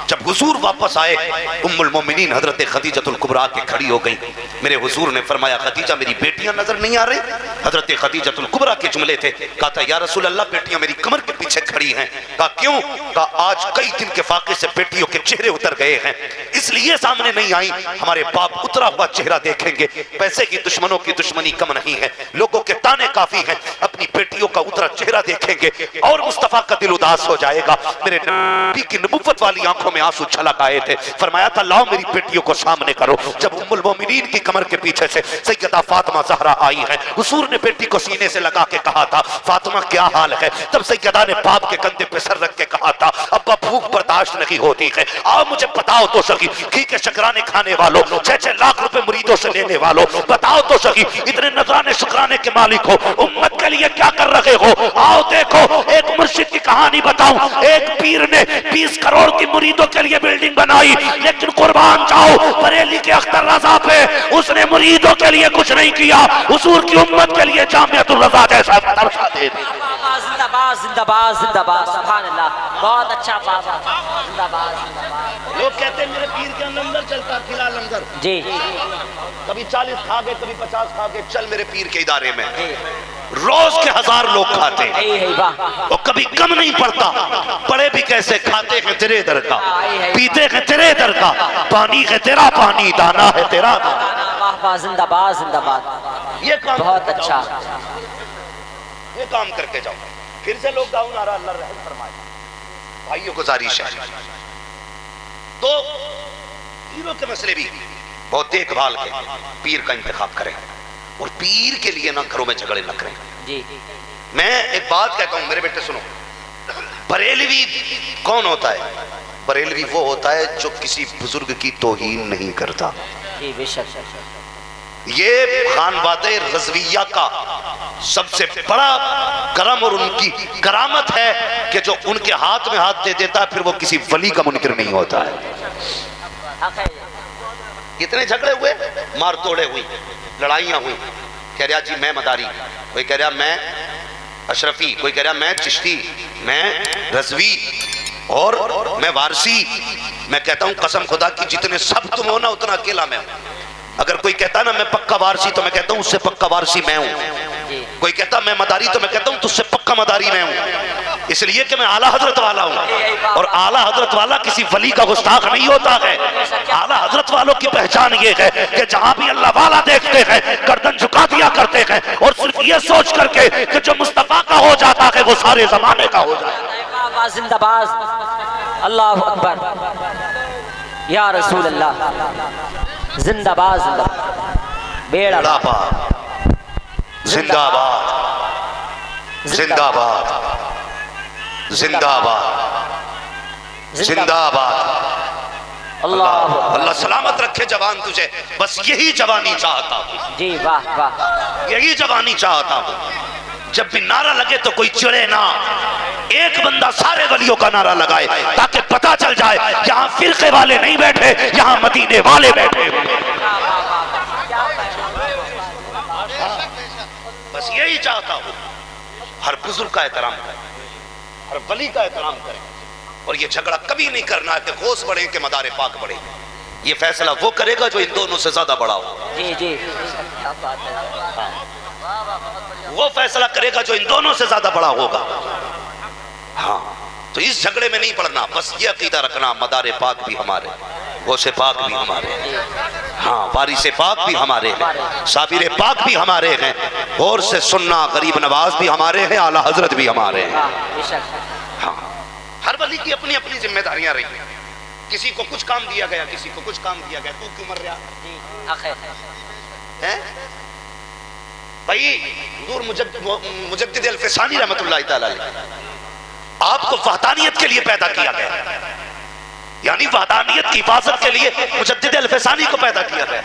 जब हुजूर वापस आए उम्मुल मोमिनीन हजरत खदीजतुल कुबरा के खड़ी हो गई। मेरे हुजूर ने फरमाया, खदीजा मेरी बेटियां नजर नहीं आ रही? हजरत खदीजतुल कुबरा के जुमले थे। कहा था, या रसूल अल्लाह बेटियां मेरी कमर के पीछे खड़ी हैं। कहा क्यों? कहा आज कई दिन के फाके से बेटियों के चेहरे उतर गए हैं, इसलिए सामने नहीं आई। हमारे बाप उतरा हुआ चेहरा देखेंगे। पैसे की दुश्मनों की दुश्मनी कम नहीं है, लोगों के ताने काफी हैं, अपनी बेटियों का उतरा चेहरा देखेंगे और मुस्तफा का दिल उदास हो जाएगा। मेरे नबी की नबुव्वत वाली आंखों में आंसू छलक आए थे। फरमाया था लाओ मेरी बेटियों को सामने करो। जब उम्मुल मोमिनीन की कमर के पीछे से सैयदा फातिमा ज़हरा आई है, हुजूर ने बेटी को सीने से लगा के कहा था फातिमा क्या हाल है। तब सैयदा ने बाप के कंधे पे सर रख के कहा था अब्बा भूख बर्दाश्त नहीं होती है, आओ मुझे बताओ तो सही, घी के शकराने खाने वालों, 6-6 लाख रुपए मुरीदों से लेने वालों, बताओ तो सही, इतने नजराने शुक्राने के मालिक हो, उम्मत के लिए क्या कर रहे हो। आओ देखो एक मुर्शिद की कहानी बताऊं। एक पीर ने 20 करोड़ की मुरीदों के लिए बिल्डिंग बनाई, लेकिन कुर्बान जाओ बरेली के अख्तर रजा पे, उसने मुरीदों के लिए कुछ नहीं किया, हुजूर की उम्मत के लिए जामियातुल रजा जैसा दर्जा दे दिया। जिंदाबाद जिंदाबाद जिंदाबाद, सुभान अल्लाह, बहुत अच्छा बाबा, जिंदाबाद जिंदाबाद। लोग कहते हैं मेरे पीर के लंगर चलता, खिला लंगर जी, कभी 40 खा गए, कभी 50 खा गए, चल मेरे पीर के इदारे में रोज के 1000 लोग खाते हैं और कभी कम नहीं पड़ता। पड़े भी कैसे, खाते हैं तेरे दर का, पीते हैं तेरे दर का, पानी है तेरा पानी, दाना है तेरा दाना। जिंदाबाद जिंदाबाद, ये काम बहुत अच्छा, ये काम करके जाओ। फिर से लॉकडाउन आ रहा, अल्लाह रहम फरमाए। भाइयों गुजारिश है तो पीरों के मसले भी बहुत देखभाल के पीर का इंतखाब करें और पीर के लिए ना घरों में झगड़े न करें जी। मैं एक बात कहता हूं मेरे बेटे सुनो, बरेलवी कौन होता है? बरेलवी वो होता है जो किसी बुजुर्ग की तौहीन नहीं करता। जी बेशक। ये खानवादे रज़विया का सबसे बड़ा करम और उनकी करामत है कि जो उनके हाथ में हाथ दे देता है फिर वो किसी वली का मुनकिर नहीं होता है। कितने झगड़े हुए, मार तोड़े हुई, लड़ाइयां हुई। कह रहा जी मैं मदारी, कोई कह रहा मैं अशरफी, कोई कह रहा मैं चिश्ती, मैं रज़वी और मैं वारसी। मैं कहता हूं कसम खुदा की जितने सब तुम हो ना उतना अकेला मैं हूं। अगर कोई कहता ना मैं पक्का वारसी तो मैं कहता हूं उससे पक्का वारसी मैं हूं। कोई कहता मैं मदारी तो मैं कहता हूं तुझसे पक्का मदारी मैं हूं। इसलिए कि मैं आला हजरत वाला हूं और आला हजरत वाला किसी वली का गुस्ताख नहीं होता है। आला हजरत वालों की पहचान ये है कि जहां भी अल्लाह वाला देखते हैं गर्दन झुका दिया करते हैं और सिर्फ ये सोच करके कि जो मुस्तफा का हो जाता है वो सारे जमाने का हो जाता है। जिंदाबाद, अल्लाह अकबर, या रसूल अल्लाह, जिंदाबाद जिंदाबाद, बेड़ा जिंदाबाद जिंदाबाद जिंदाबाद जिंदाबाद। अल्लाह अल्लाह सलामत रखे जवान तुझे, बस यही जवानी चाहता हूँ जी, वाह वाह, यही जवानी चाहता हूँ। जब भी नारा लगे तो कोई चिड़े ना, एक बंदा सारे वलियों का नारा लगाए ताकि पता चल जाए यहाँ फिरके वाले नहीं बैठे, यहाँ मदीने वाले बैठे। बस यही चाहता हूँ, हर बुजुर्ग का एहतराम करें, हर वली का एहतराम करें और ये झगड़ा कभी नहीं करना है कि गौस बढ़े कि मदारे पाक बढ़े। ये फैसला वो करेगा जो इन दोनों से ज्यादा बड़ा हो। जी जी, वो फैसला करेगा जो इन दोनों से ज्यादा बड़ा होगा। हाँ, तो इस झगड़े में नहीं पड़ना, बस ये अकीदा रखना मदारे पाक भी हमारे, गौसे पाक भी हमारे, हाँ वारिसे पाक भी हमारे हैं, साबिर पाक भी हमारे हैं, गौर से सुनना गरीब नवाज भी हमारे हैं, आला हजरत भी हमारे हैं। हाँ, हर वली की अपनी अपनी जिम्मेदारियां रही हैं। किसी को कुछ काम दिया गया, किसी को कुछ काम दिया गया। तू क्यों मर रहा है भाई? हुजूर मुजद्दिद अल-फ़सानी रहमतुल्लाह तआला अलैह आपको वहदानियत के लिए पैदा किया गया, यानी वहदानियत की हिफाजत के लिए मुजद्दिद अल-फ़सानी को पैदा किया गया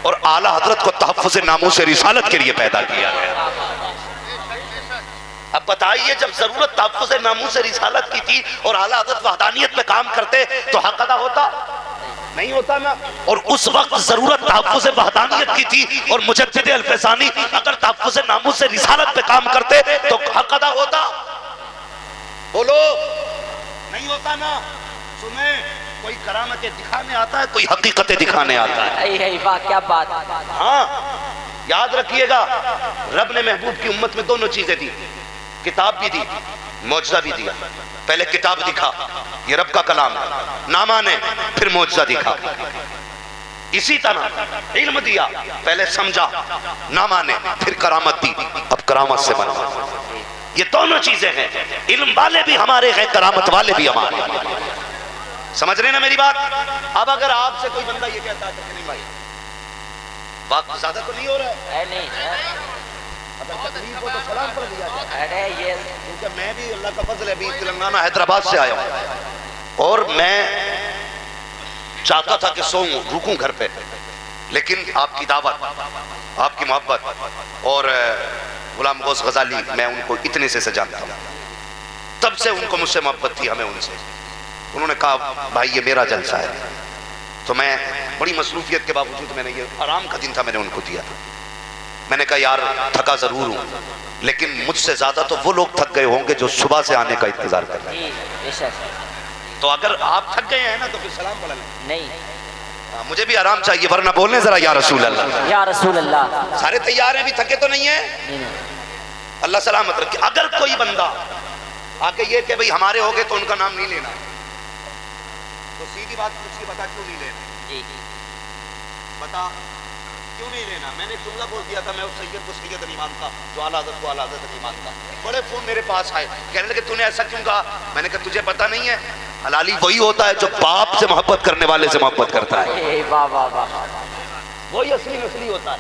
और आला हजरत को तहफ़्फ़ुज़ नामूस रिसालत के लिए पैदा किया गया। अब बताइए, जब जरूरत तहफ़्फ़ुज़ नामूस रिसालत की थी और आला हजरत वहदानियत में काम करते तो हक अदा होता नहीं होता ना? और उस वक्त जरूरत तहफ़्फ़ुज़ वहदानियत की थी और मुजद्दिद अल-फ़सानी अगर तहफ़्फ़ुज़ नामूस रिसालत पे काम करते तो हक अदा होता? बोलो, नहीं होता ना? सुने, कोई करामतें दिखाने आता है, कोई हकीकतें दिखाने आता है। वाह क्या बात। हाँ, याद रखिएगा, रब ने महबूब की उम्मत में दोनों चीजें दी, किताब भी दी, मौजज़ा भी दिया। पहले किताब दिखा, ये रब का कलाम है, ना माने फिर मौजज़ा दिखा। इसी तरह इल्म दिया, पहले समझा, ना माने फिर करामत दी। अब करामत से बनना। ये दोनों चीजें हैं, इल्म वाले भी हमारे हैं, करामत वाले भी हमारे। समझ रहे ना मेरी बात? अब अगर आपसे कोई बंदा ये कहता है नहीं भाई बात ज्यादा तो नहीं हो रहा है, नहीं अगर तकलीफ हो तो सलाम पढ़ दिया जाए। अरे ये क्योंकि मैं भी अल्लाह का फजल है, अभी तेलंगाना हैदराबाद से आया हूँ और मैं चाहता था कि सोऊं रुकूं घर पे, लेकिन आपकी दावत, आपकी मोहब्बत और गुलाम गौस गजाली, मैं उनको इतने से जानता हूँ, तब से उनको मुझसे मोहब्बत थी हमें उनसे। उन्होंने कहा भाई ये मेरा जलसा है, तो मैं बड़ी मसरूफियत के बावजूद मैंने ये आराम का दिन था, मैंने उनको दिया था। मैंने कहा यार थका जरूर हूँ, लेकिन मुझसे ज्यादा तो वो लोग थक गए होंगे जो सुबह से आने का इंतजार कर रहे हैं। तो अगर आप थक गए हैं ना तो फिर सलाम पढ़ लें। नहीं मुझे भी आराम चाहिए, वरना बोलने जरा या रसूल अल्लाह, या रसूल अल्लाह। सारे तैयार हैं, भी थके तो नहीं है? अल्लाह सलामत रखे। अगर कोई बंदा आके ये कि भाई हमारे हो गए तो उनका नाम नहीं लेना, तो सीधी बात पूछिए, बता क्यों नहीं लेना? बता क्यों नहीं लेना? मैंने जुमला बोल दिया था, मैं उस सैयद को सैयद नहीं मानता, जो आला हज़रत को आला हज़रत नहीं मानता। बड़े फोन मेरे पास आए, कहने लगे तूने ऐसा क्यों कहा? मैंने कहा तुझे पता नहीं है, हलाली वही होता है जो बाप से मोहब्बत करने वाले से मोहब्बत करता है, वाह वाह वाह, वही असली नस्ली होता है।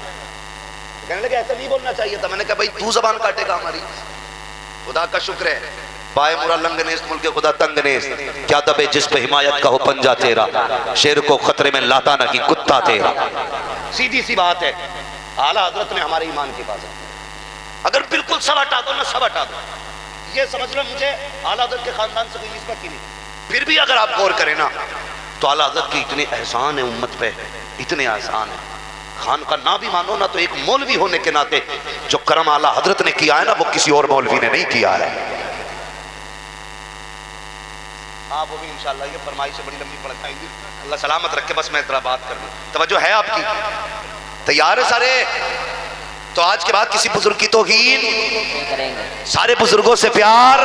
कहने लगे ऐसा नहीं बोलना चाहिए था। मैंने कहा भाई तू जबान काटेगा हमारी? खुदा का शुक्र है, बाए मुरा लंगनेस मुल्के खुदा तंगनेस, क्या दबे जिस पे हिमायत का हो पंजा तेरा, शेर को खतरे में लाता ना कि कुत्ता तेरा। सीधी सी बात है, आला हजरत ने हमारे ईमान की हिफाजत। अगर बिल्कुल सब हटा दो ना, सब हटा दो, ये समझ लो मुझे आला हजरत के खानदान से कोई निस्बत ही नहीं। फिर भी अगर आप गौर करें ना तो आला हजरत के इतने एहसान है उम्मत पे, इतने एहसान है। खान का ना भी मानो ना, तो एक मौलवी होने के नाते जो करम आला हजरत ने किया है ना, वो किसी और मौलवी ने नहीं किया है। हाँ वो भी इंशाल्लाह ये फरमाइश से बड़ी लंबी पढ़ पाएंगी, अल्लाह सलामत रखे। बस मैं इतना बात कर लूँ, तवज्जो है आपकी? तैयार है सारे? तो आज के बाद किसी बुजुर्ग की तौहीन, सारे बुजुर्गों से प्यार।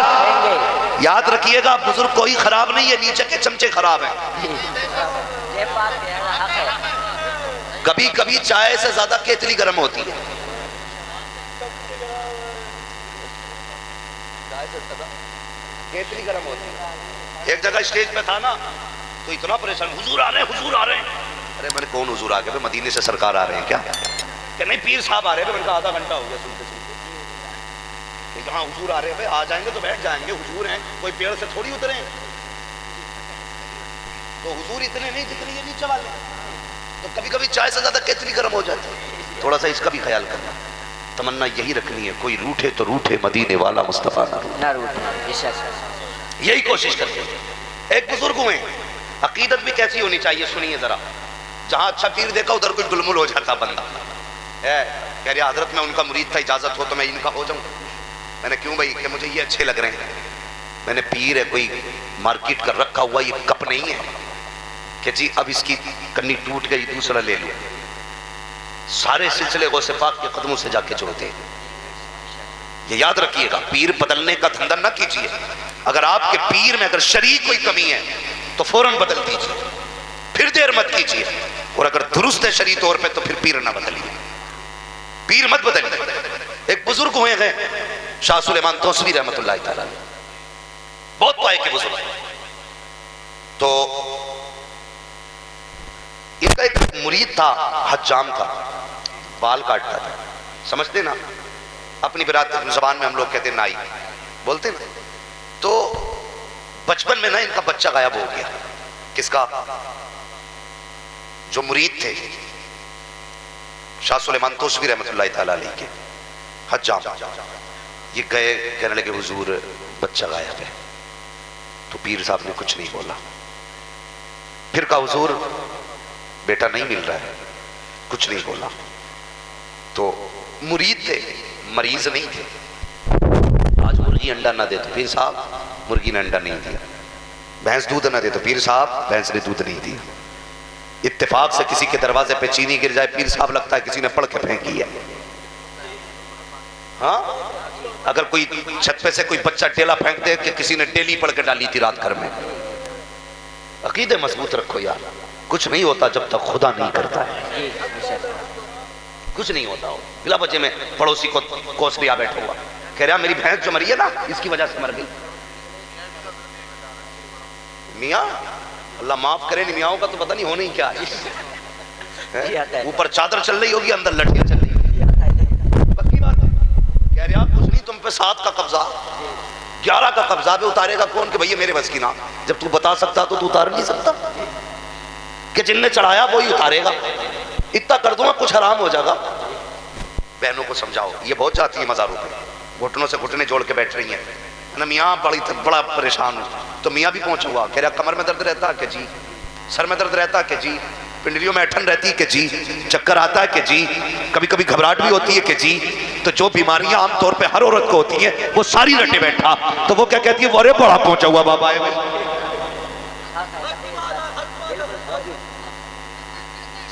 याद रखिएगा बुजुर्ग कोई खराब नहीं है, नीचे के चमचे खराब हैं। कभी कभी चाय से ज्यादा केतली गर्म होती है, केतली गर्म होती है। एक जगह स्टेज पे था ना, तो इतना परेशान, हुजूर आ रहे हैं, हुजूर आ रहे हैं। अरे मैंने कौन हुजूर आ गए? मदीने से सरकार आ रहे हैं क्या? कि नहीं पीर साहब आ रहे हैं। मैंने आधा घंटा हो गया सुनते सुनते। हाँ हुजूर आ रहे हैं, भाई आ जाएंगे तो बैठ जाएंगे, हुजूर हैं, कोई पेड़ से थोड़ी उतरे। तो हुजूर इतने नहीं जितने ये नीचे वाले। तो कभी कभी चाय से ज्यादा केतली गर्म हो जाती है, थोड़ा सा इसका भी ख्याल करना। तमन्ना यही रखनी है, कोई रूठे तो रूठे, मदीने वाला मुस्तफा ना रूठे, यही कोशिश करते हैं। एक बुजुर्ग हुए, अकीदत भी कैसी होनी चाहिए सुनिए जरा। जहां अच्छा पीर देखा उधर कुछ गुलमुल हो जाता बंदा है। कह रहे हजरत मैं उनका मुरीद था, इजाजत हो तो मैं इनका हो जाऊं। मैंने क्यों भाई? कि मुझे ये अच्छे लग रहे हैं। मैंने पीर है, कोई मार्केट कर रखा हुआ ये कप नहीं है कि जी अब इसकी कन्नी टूट गई दूसरा ले लो। सारे सिलसिले को सिफात के कदमों से जाके जोड़ते हैं। ये याद रखिएगा, पीर बदलने का धंधा ना कीजिए। अगर आपके पीर में अगर शरीक कोई कमी है तो फौरन बदल दीजिए, फिर देर मत कीजिए। और अगर दुरुस्त है शरीक तौर पे तो फिर पीर ना बदलिए, पीर मत बदलिए। एक बुजुर्ग हुए हैं शाह सुलेमान तौसवी रहमतुल्लाह तआला, बहुत पाए के बुजुर्ग। तो इनका एक मुरीद था हज्जाम का, बाल काटता था, समझते ना? अपनी बिरात जबान में हम लोग कहते नाई बोलते ना। तो बचपन में ना इनका बच्चा गायब हो गया। किसका? जो मुरीद थे शाह सुलेमान तौसवी रहमतुल्लाह तआला अलैह के, हज्जाम। ये गए, कहने लगे हुजूर बच्चा गायब है। तो पीर साहब ने कुछ नहीं बोला। फिर कहा हुजूर बेटा नहीं मिल रहा है, कुछ नहीं बोला। तो मुरीद थे, मरीज नहीं थे। आज मुर्गी अंडा ना दे तो पीर साहब मुर्गी ने अंडा नहीं दिया, भैंस दूध ना दे तो पीर साहब भैंस ने दूध नहीं दिया। इत्तेफाक से किसी के दरवाजे पे चीनी गिर जाए, पीर साहब लगता है किसी ने पढ़ के फेंकी है। हाँ, अगर कोई छत पे से कोई बच्चा डेला फेंक दे कि किसी ने डेली पढ़ के डाली थी रात घर में। अकीदे मजबूत रखो यार, कुछ नहीं होता जब तक खुदा नहीं करता है। कुछ नहीं होता हो। बिला बजे में पड़ोसी को कोस लिया बैठा हुआ, कह रहा मेरी भैंस जो मरी है ना इसकी वजह से मर गई। मियाँ अल्लाह माफ करे, मियाओं का तो पता नहीं होने ही क्या है। ऊपर चादर चल रही होगी, अंदर लड़कियां चल रही होगी। पक्की बात है। कह रहा कुछ नहीं, तुम पे 7 का कब्जा, 11 का कब्जा पे उतारेगा कौन कि भैया मेरे बस की ना। जब तू बता सकता तो तू उतार नहीं सकता कि जिनने चढ़ाया वो ही उतारेगा। इतना कर दूंगा कुछ हराम हो जाएगा। बहनों को समझाओ, ये बहुत जाती है मज़ारों पे, घुटनों से घुटने जोड़ के बैठ रही हैं ना। मियाँ बड़ा परेशान हूँ, तो मियाँ भी पहुंचा हुआ, कह रहा कमर में दर्द रहता है कि जी, सर में दर्द रहता है कि जी, पिंडलियों में ऐठन रहती है कि जी, चक्कर आता है कि जी, कभी कभी घबराहट भी होती है कि जी। तो जो बीमारियां आमतौर पे हर औरत को होती हैं वो सारी रटे बैठा। तो वो क्या कहती है, वो अरे बड़ा पहुंचा हुआ बाबा है।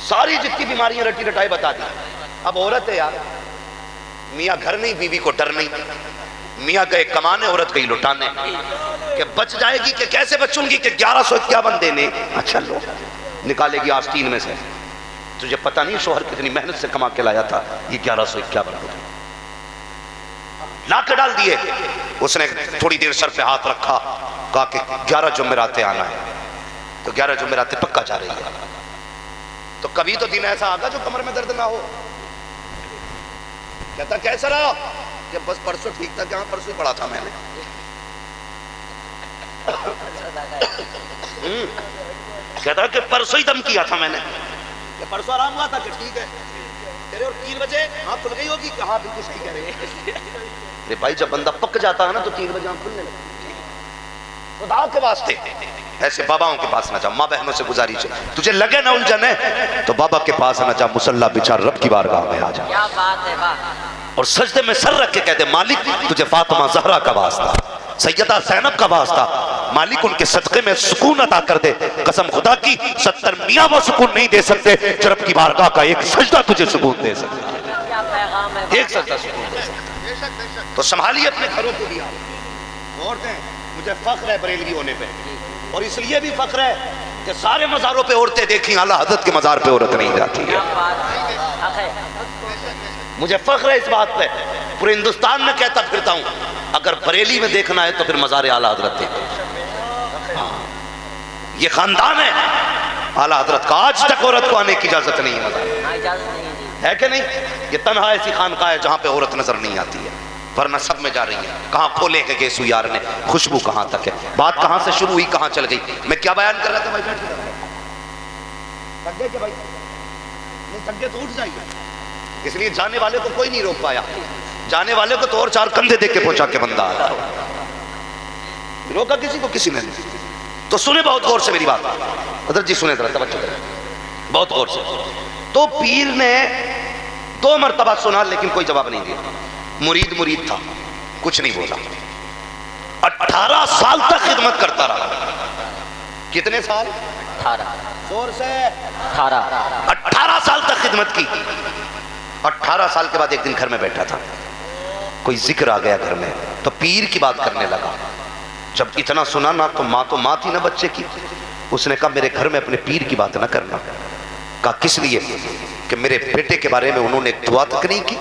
सारी जितनी बीमारियां रटी रटाई बता दी। अब औरत है यार, मियाँ घर नहीं, बीवी को डर नहीं, मियाँ गए कमाने, औरत गई लुटाने। कि बच जाएगी कि कैसे बचूंगी कि 1151 देने। अच्छा लो, निकालेगी आस्तीन में से, तुझे पता नहीं शोहर कितनी मेहनत से कमा के लाया था, ये 1151 रुपए ला के डाल दिए। उसने थोड़ी देर सर पे हाथ रखा, कहा कि 11 जुमेरातें आना है। तो 11 जुमेरातें पक्का जा रही है। तो कभी तो दिन ऐसा आगा जो कमर में दर्द ना हो। कहता कैसा रहा, कि बस परसों ठीक था, क्या परसों ही पढ़ा था मैंने। कहता कि परसों ही दम किया था मैंने, कि परसों आराम हुआ था कि ठीक है। तेरे और 3 बजे आँख खुल गई होगी, हाँ बिल्कुल सही कह रहे हैं। अरे भाई जब बंदा पक जाता है ना तो 3 बजे आँख खुलने लगती है। खुदा के वास्ते ऐसे बाबाओं के पास ना जा, माँ बहनों से गुजारिश है, तुझे लगे ना उलझन है तो बाबा के पास ना जा, मुसल्ला बिछा रब की बारगाह में आ जा। क्या बात है, वाह। और सजदे में सर रख के कहते मालिक तुझे फातिमा जहरा का वास्ता, सैयदा ज़ैनब का वास्ता, मालिक उनके सदक़े में सुकून अता कर दे। कसम खुदा की 70 मियाँ वो सुकून नहीं दे सकते जो रब की बारगाह का एक सजदा तुझे सुकून दे सकता, एक सजदा सुकून दे सकता। तो संभालिए अपने घरों को भी। औरतें, मुझे फख्र है बरेलवी होने पे, और इसलिए भी फख्र है कि सारे मज़ारों पे औरतें देखी, आला हज़रत के मज़ार पे औरत नहीं जाती है। मुझे फख्र है इस बात पे, पूरे हिंदुस्तान में कहता फिरता हूँ, अगर बरेली में देखना है तो फिर मज़ार आला हज़रत देखो। ये खानदान है आला हज़रत का, आज तक औरत को आने की इजाज़त नहीं है मज़ार, है कि नहीं? ये तन्हा ऐसी खानका है जहाँ पे औरत नजर नहीं आती है, वरना सब में जा रही है। कहाँ खोले के गेसु यार ने, खुशबू कहाँ तक है, बात कहाँ से शुरू हुई कहाँ चल गई। मैं क्या बयान कर रहा था भाई, बैठ के भाई नहीं थक गए तो उठ जाइए। इसलिए जाने वाले को कोई नहीं रोक पाया, जाने वाले को तो और 4 कंधे देख के पहुंचा के बंदा आया, रोका किसी को किसी ने नहीं। तो सुने बहुत गौर से मेरी बात, हज़रत जी सुने जरा तवज्जो करें बहुत गौर से। तो पीर ने 2 मरतबा सुना लेकिन कोई जवाब नहीं दिया। मुरीद था, कुछ नहीं बोला। 18 साल तक खिदमत करता रहा। कितने साल? 18। जोर से 18। 18 साल तक खिदमत की। 18 साल के बाद एक दिन घर में बैठा था, कोई जिक्र आ गया घर में, तो पीर की बात करने लगा। जब इतना सुना ना तो माँ थी ना बच्चे की, उसने कहा मेरे घर में अपने पीर की बात ना करना। कहा किस लिए? कि मेरे बेटे के बारे में उन्होंने एक दुआ तक नहीं की,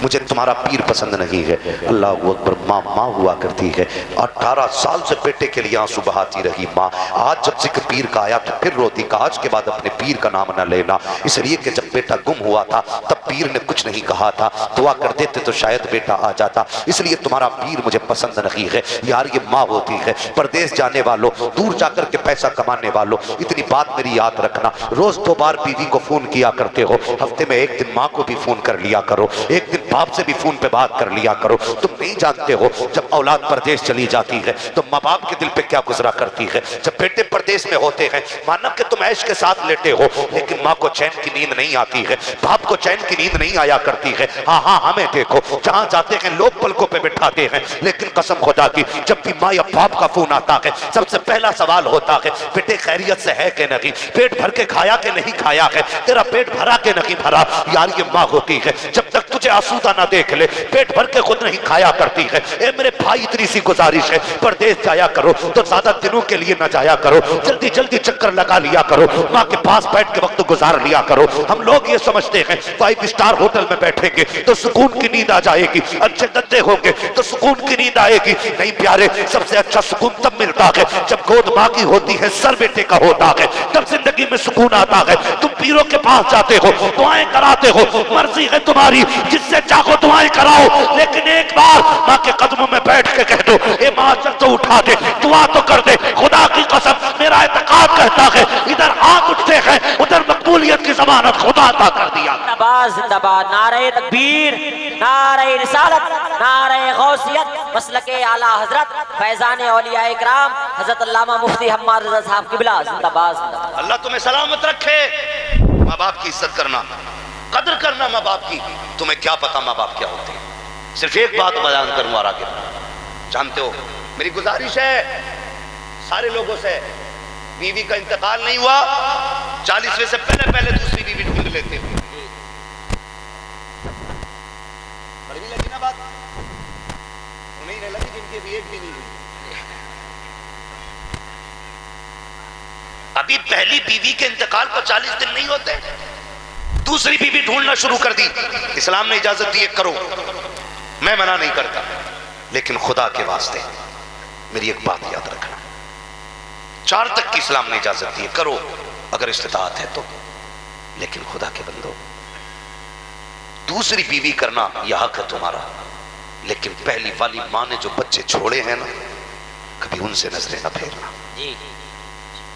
मुझे तुम्हारा पीर पसंद नहीं है। अल्लाह अकबर। माँ हुआ करती है, 18 साल से बेटे के लिए आंसू बहाती रही माँ। आज जब जिक्र पीर का आया तो फिर रोती, कहा आज के बाद अपने पीर का नाम न लेना, इसलिए कि जब बेटा गुम हुआ था तब पीर ने कुछ नहीं कहा था, दुआ कर देते तो शायद बेटा आ जाता, इसलिए तुम्हारा पीर मुझे पसंद नहीं है। यार ये माँ होती है, परदेश जाने वालों, दूर जाकर के पैसा कमाने वालों, इतनी बात मेरी याद रखना। रोज 2 बार बीवी को फोन किया करते हो, हफ्ते में 1 दिन माँ को भी फोन कर लिया करो, 1 दिन बाप से भी फोन पे बात कर लिया करो। तुम नहीं जानते हो जब औलाद परदेश चली जाती है तो माँ बाप के दिल पे क्या गुजरा करती है। जब बेटे परदेश में होते हैं, माना कि तुम ऐश के साथ लेटे हो लेकिन माँ को चैन की नींद नहीं आती है, बाप को चैन की नींद नहीं आया करती है। हाँ हमें देखो, जहाँ जाते हैं लोग पलकों पे बिठाते हैं, लेकिन कसम खुदा की जब भी माँ या बाप का फोन आता है सबसे पहला सवाल होता है बेटे खैरियत से है कि नहीं, पेट भर के खाया कि नहीं खाया है, तेरा पेट भरा के नहीं भरा। यार ये माँ होती है, जब तक तुझे आसूदा ना देख ले, पेट भर के खुद नहीं खाया करती है, ए मेरे भाई, इतनी सी गुजारिश है, परदेश जाया करो तो ज्यादा दिनों के लिए ना जाया करो, जल्दी जल्दी चक्कर लगा लिया करो, माँ के पास बैठ के वक्त गुजार लिया करो। हम लोग ये समझते हैं 5 स्टार होटल में बैठेंगे तो सुकून की नींद आ जाएगी, अच्छे गद्दे होंगे तो सुकून की नींद आएगी। नहीं प्यारे, सबसे अच्छा सुकून तब मिलता है जब गोद माँ की होती है, सर बेटे का होता है, तब जिंदगी में सुकून आता है। तुम पीरों के पास जाते हो, दुआएं कराते हो, मर्जी है तुम्हारी, जिससे चाहो दुआएं कराओ, लेकिन एक बार माँ के कदमों में बैठ के कह दो, ए माँ चल तो उठा दे, दुआ तो कर दे। खुदा की कसम, मेरा एतकाद कहता है इधर हाथ उठते हैं, उधर मकबूलियत की जमानत खुदा अता कर दिया। जिंदाबाद जिंदाबाद, नारे तकबीर, नारे रिसालत, नारे गौसियत, मसलके आला हजरत फैजान औलिया इकराम हजरत अल्लामा मुफ्ती हम्माद रज़ा साहब किबला जिंदाबाद जिंदाबाद। अल्लाह तुम्हें सलामत रखे। माँ बाप की इज्जत करना, कदर करना माँ बाप की। तुम्हें क्या पता माँ बाप क्या होते हैं। सिर्फ एक बात बयान करूं और आगे, जानते हो मेरी गुजारिश है सारे लोगों से, बीवी का इंतकाल नहीं हुआ 40वें से पहले पहले दूसरी बीवी ढूंढ लेते हो। कड़वी लगी ना बात? उन्हें नहीं लगी जिनकी अभी एक भी नहीं हुई। अभी पहली बीवी के इंतकाल पर 40 दिन नहीं होते, दूसरी बीवी ढूंढना शुरू कर दी। इस्लाम ने इजाजत दी है, करो, मैं मना नहीं करता, लेकिन खुदा के वास्ते मेरी एक बात याद रखना, 4 तक की इस्लाम ने इजाजत दी है, करो अगर इस्तिताअत है तो, लेकिन खुदा के बंदो दूसरी बीवी करना यह हक है तुम्हारा, लेकिन पहली वाली माँ ने जो बच्चे छोड़े हैं ना, कभी उनसे नजरें न फेरना।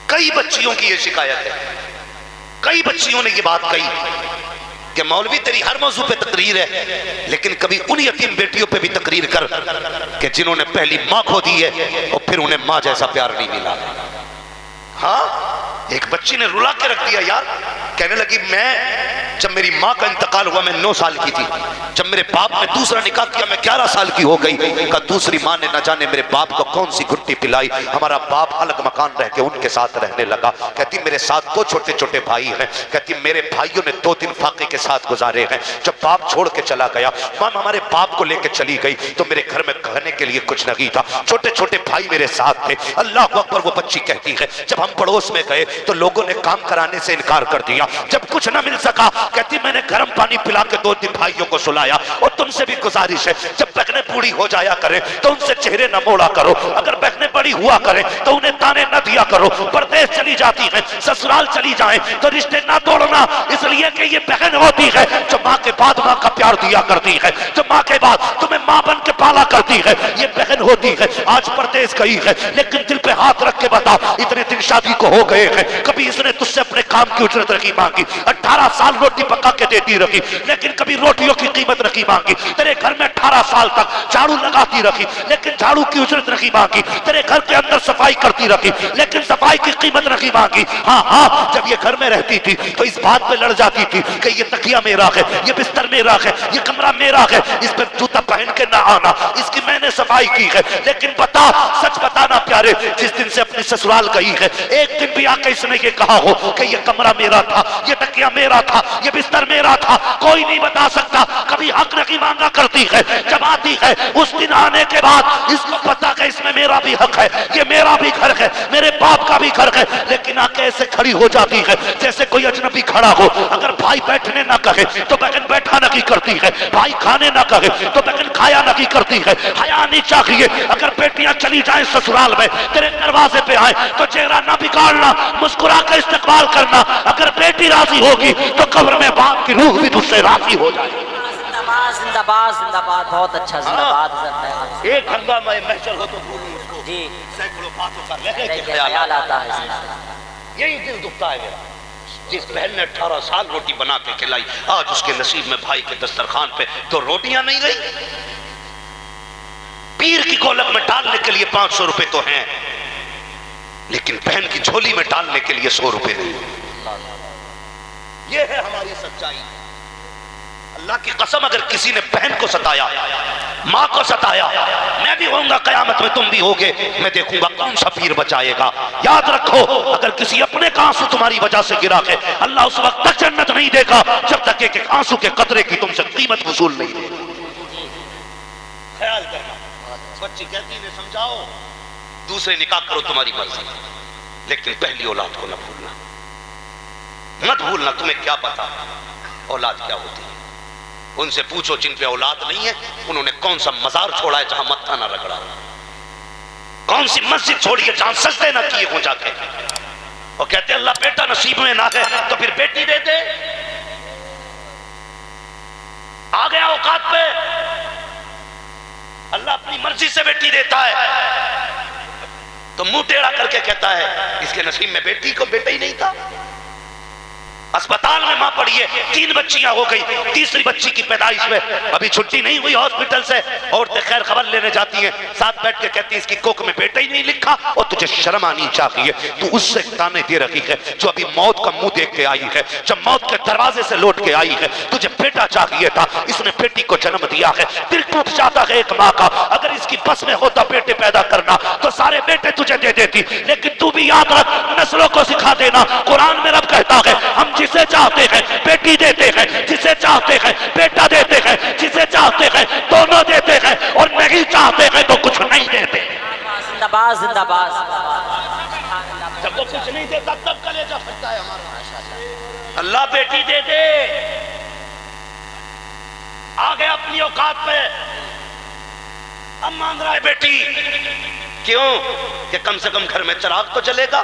कई बच्चियों की यह शिकायत है, कई बच्चियों ने यह बात कही कि मौलवी तेरी हर मौजू पे तकरीर है, लेकिन कभी उन यतीम बेटियों पे भी तकरीर कर कि जिन्होंने पहली माँ खो दी है और फिर उन्हें माँ जैसा प्यार नहीं मिला। हाँ, एक बच्ची ने रुला के रख दिया यार, कहने लगी मैं जब मेरी माँ का इंतकाल हुआ मैं 9 साल की थी, जब मेरे बाप ने दूसरा निकाह किया मैं 11 साल की हो गई। का दूसरी माँ ने न जाने मेरे बाप को कौन सी गुट्टी पिलाई, हमारा बाप अलग मकान रह के उनके साथ रहने लगा। कहती मेरे साथ 2 छोटे छोटे भाई हैं, कहती मेरे भाइयों ने 2 दिन फाके के साथ गुजारे हैं। जब बाप छोड़ के चला गया, माँ हमारे बाप को लेके चली गई तो मेरे घर में कहने के लिए कुछ नहीं था, छोटे छोटे भाई मेरे साथ थे। अल्लाह अकबर, वो बच्ची कहती है जब हम पड़ोस में गए तो लोगों ने काम कराने से इनकार कर दिया। जब कुछ न मिल सका, कहती मैंने गर्म पानी पिला के 2 दिन भाइयों को सुलाया। और तुमसे भी गुजारिश है, जब बहनें बूढ़ी हो जाया करें तो उनसे चेहरे न मोड़ा करो, अगर बहनें बड़ी हुआ करें तो उन्हें ताने न दिया करो। परदेश चली जाती है, ससुराल चली जाए तो रिश्ते ना तोड़ना, इसलिए कि ये बहन होती है जो माँ के बाद माँ का प्यार दिया करती है, जो माँ के बाद तुम्हें माँ बन के पाला करती है, ये बहन होती है। आज परदेश गई है, लेकिन दिल पे हाथ रख के बता, इतने दिन शादी को हो गए हैं, कभी इसने तुझसे अपने काम की उजरत नहीं मांगी। 18 साल रोटी पका के देती रखी, लेकिन कभी रोटियों की कीमत नहीं मांगी। तेरे घर में 18 साल तक झाड़ू लगाती रखी, लेकिन झाड़ू की उजरत नहीं मांगी। तेरे घर के अंदर सफाई करती रखी, लेकिन सफाई की कीमत नहीं मांगी। हाँ हाँ, जब ये घर में रहती थी तो इस बात पे लड़ जाती थी कि ये तकिया मेरा है, ये बिस्तर मेरा है, ये कमरा मेरा है, इस पर जूता पहन के ना आना, इसकी मैंने सफाई की है। लेकिन बता, सच बताना प्यारे, जिस दिन से अपनी ससुराल गई है, एक दिन भी आके इसने ये कहा हो कि ये कमरा मेरा था, ये तकिया मेरा था, ये बिस्तर मेरा था? कोई नहीं बता सकता। कभी हक नहीं मांगा करती है, जब आती है उस दिन आने के बाद इसको पता कि इसमें मेरा भी हक है, ये मेरा भी घर है, मेरे बाप का भी घर है, लेकिन आके ऐसे खड़ी हो जाती है जैसे कोई अजनबी खड़ा हो। अगर भाई बैठने ना कहे तो बहन बैठा नहीं करती है, भाई खाने ना कहे तो बहन खाया नहीं करती है। हया नहीं चाहिए। अगर बेटियां चली जाएं ससुराल में, तेरे दरवाजे पे आए तो चेहरा ना बिगाड़ना, मुस्कुरा कर इस्तकबाल करना। अगर बेटी राजी होगी तो कब्र में बाप की रूह भी तुझसे राजी हो जाएगी। जिंदाबाद जिंदाबाद जिंदाबाद, बहुत अच्छा, जिंदाबाद। एक हंगामा महशर हो तो भूलूं उसको जी, सैकड़ों बातों का लेके ख्याल आता है। यही दिल दुखता है मेरा। जिस बहन ने 18 साल रोटी बना के खिलाई, आज उसके नसीब में भाई के दस्तरखान पे 2 रोटियां नहीं रही। पीर की गोलक में डालने के लिए 500 रुपए तो हैं, लेकिन बहन की झोली में डालने के लिए 100 रुपए नहीं। यह है हमारी सच्चाई। अल्लाह की कसम, अगर किसी ने बहन को सताया, माँ को सताया, मैं भी होऊंगा कयामत में, तुम भी होगे, मैं देखूंगा कौन सा पीर बचाएगा। याद रखो, अगर किसी अपने का आंसू तुम्हारी वजह से गिरा है, अल्लाह उस वक्त तक जन्नत नहीं देगा जब तक एक आंसू के कतरे की तुमसे कीमत वसूल नहीं देगा। ख्याल करना। बच्ची कहती इन्हें समझाओ दूसरे निकाह करो तुम्हारी मर्जी, लेकिन पहली औलाद को न भूलना, मत भूलना। तुम्हें क्या पता औलाद क्या होती है। उनसे पूछो जिन पे औलाद नहीं है उन्होंने कौन सा मजार छोड़ा है जहां मत्था ना रगड़ा, कौन सी मस्जिद छोड़ी है जहां सजदे ना किए हो जाके। और कहते अल्लाह बेटा नसीब में ना है तो फिर बेटी दे दे। आ गया औकात पे, अल्लाह अपनी मर्जी से बेटी देता है तो मुंह टेढ़ा करके कहता है इसके नसीब में बेटी को बेटा ही नहीं था। अस्पताल में मां पड़ी है, 3 बच्चियां हो गई, तीसरी बच्ची की पैदाइश में अभी छुट्टी नहीं हुई हॉस्पिटल से। औरतें खैर खबर लेने जाती हैं, साथ बैठ के कहती है इसकी कोख में बेटा ही नहीं लिखा और तुझे शर्म आनी चाहिए, तू उससे ताने दे रही है जो अभी मौत का मुंह देख के आई है, जब मौत के दरवाजे से लौट के आई है। तुझे बेटा चाहिए था, इसने बेटी को जन्म दिया है। दिल टूट जाता है एक माँ का, अगर इसकी बस में होता बेटे पैदा करना तो सारे बेटे तुझे दे देती, लेकिन तू भी याद रख, नस्लों को सिखा देना। कुरान में रब कहता है हम जिसे चाहते हैं बेटी देते हैं, जिसे चाहते हैं बेटा देते हैं, जिसे चाहते हैं दोनों देते हैं और नहीं चाहते हैं तो कुछ नहीं देते। जिंदाबाद जिंदाबाद। जब वो कुछ नहीं देता तब कलेजा फटता है हमारा। अल्लाह बेटी दे दे, आ गया अपनी औकात पे, अब मांग रहा है बेटी। क्यों? कि कम से कम घर में चिराग तो जलेगा।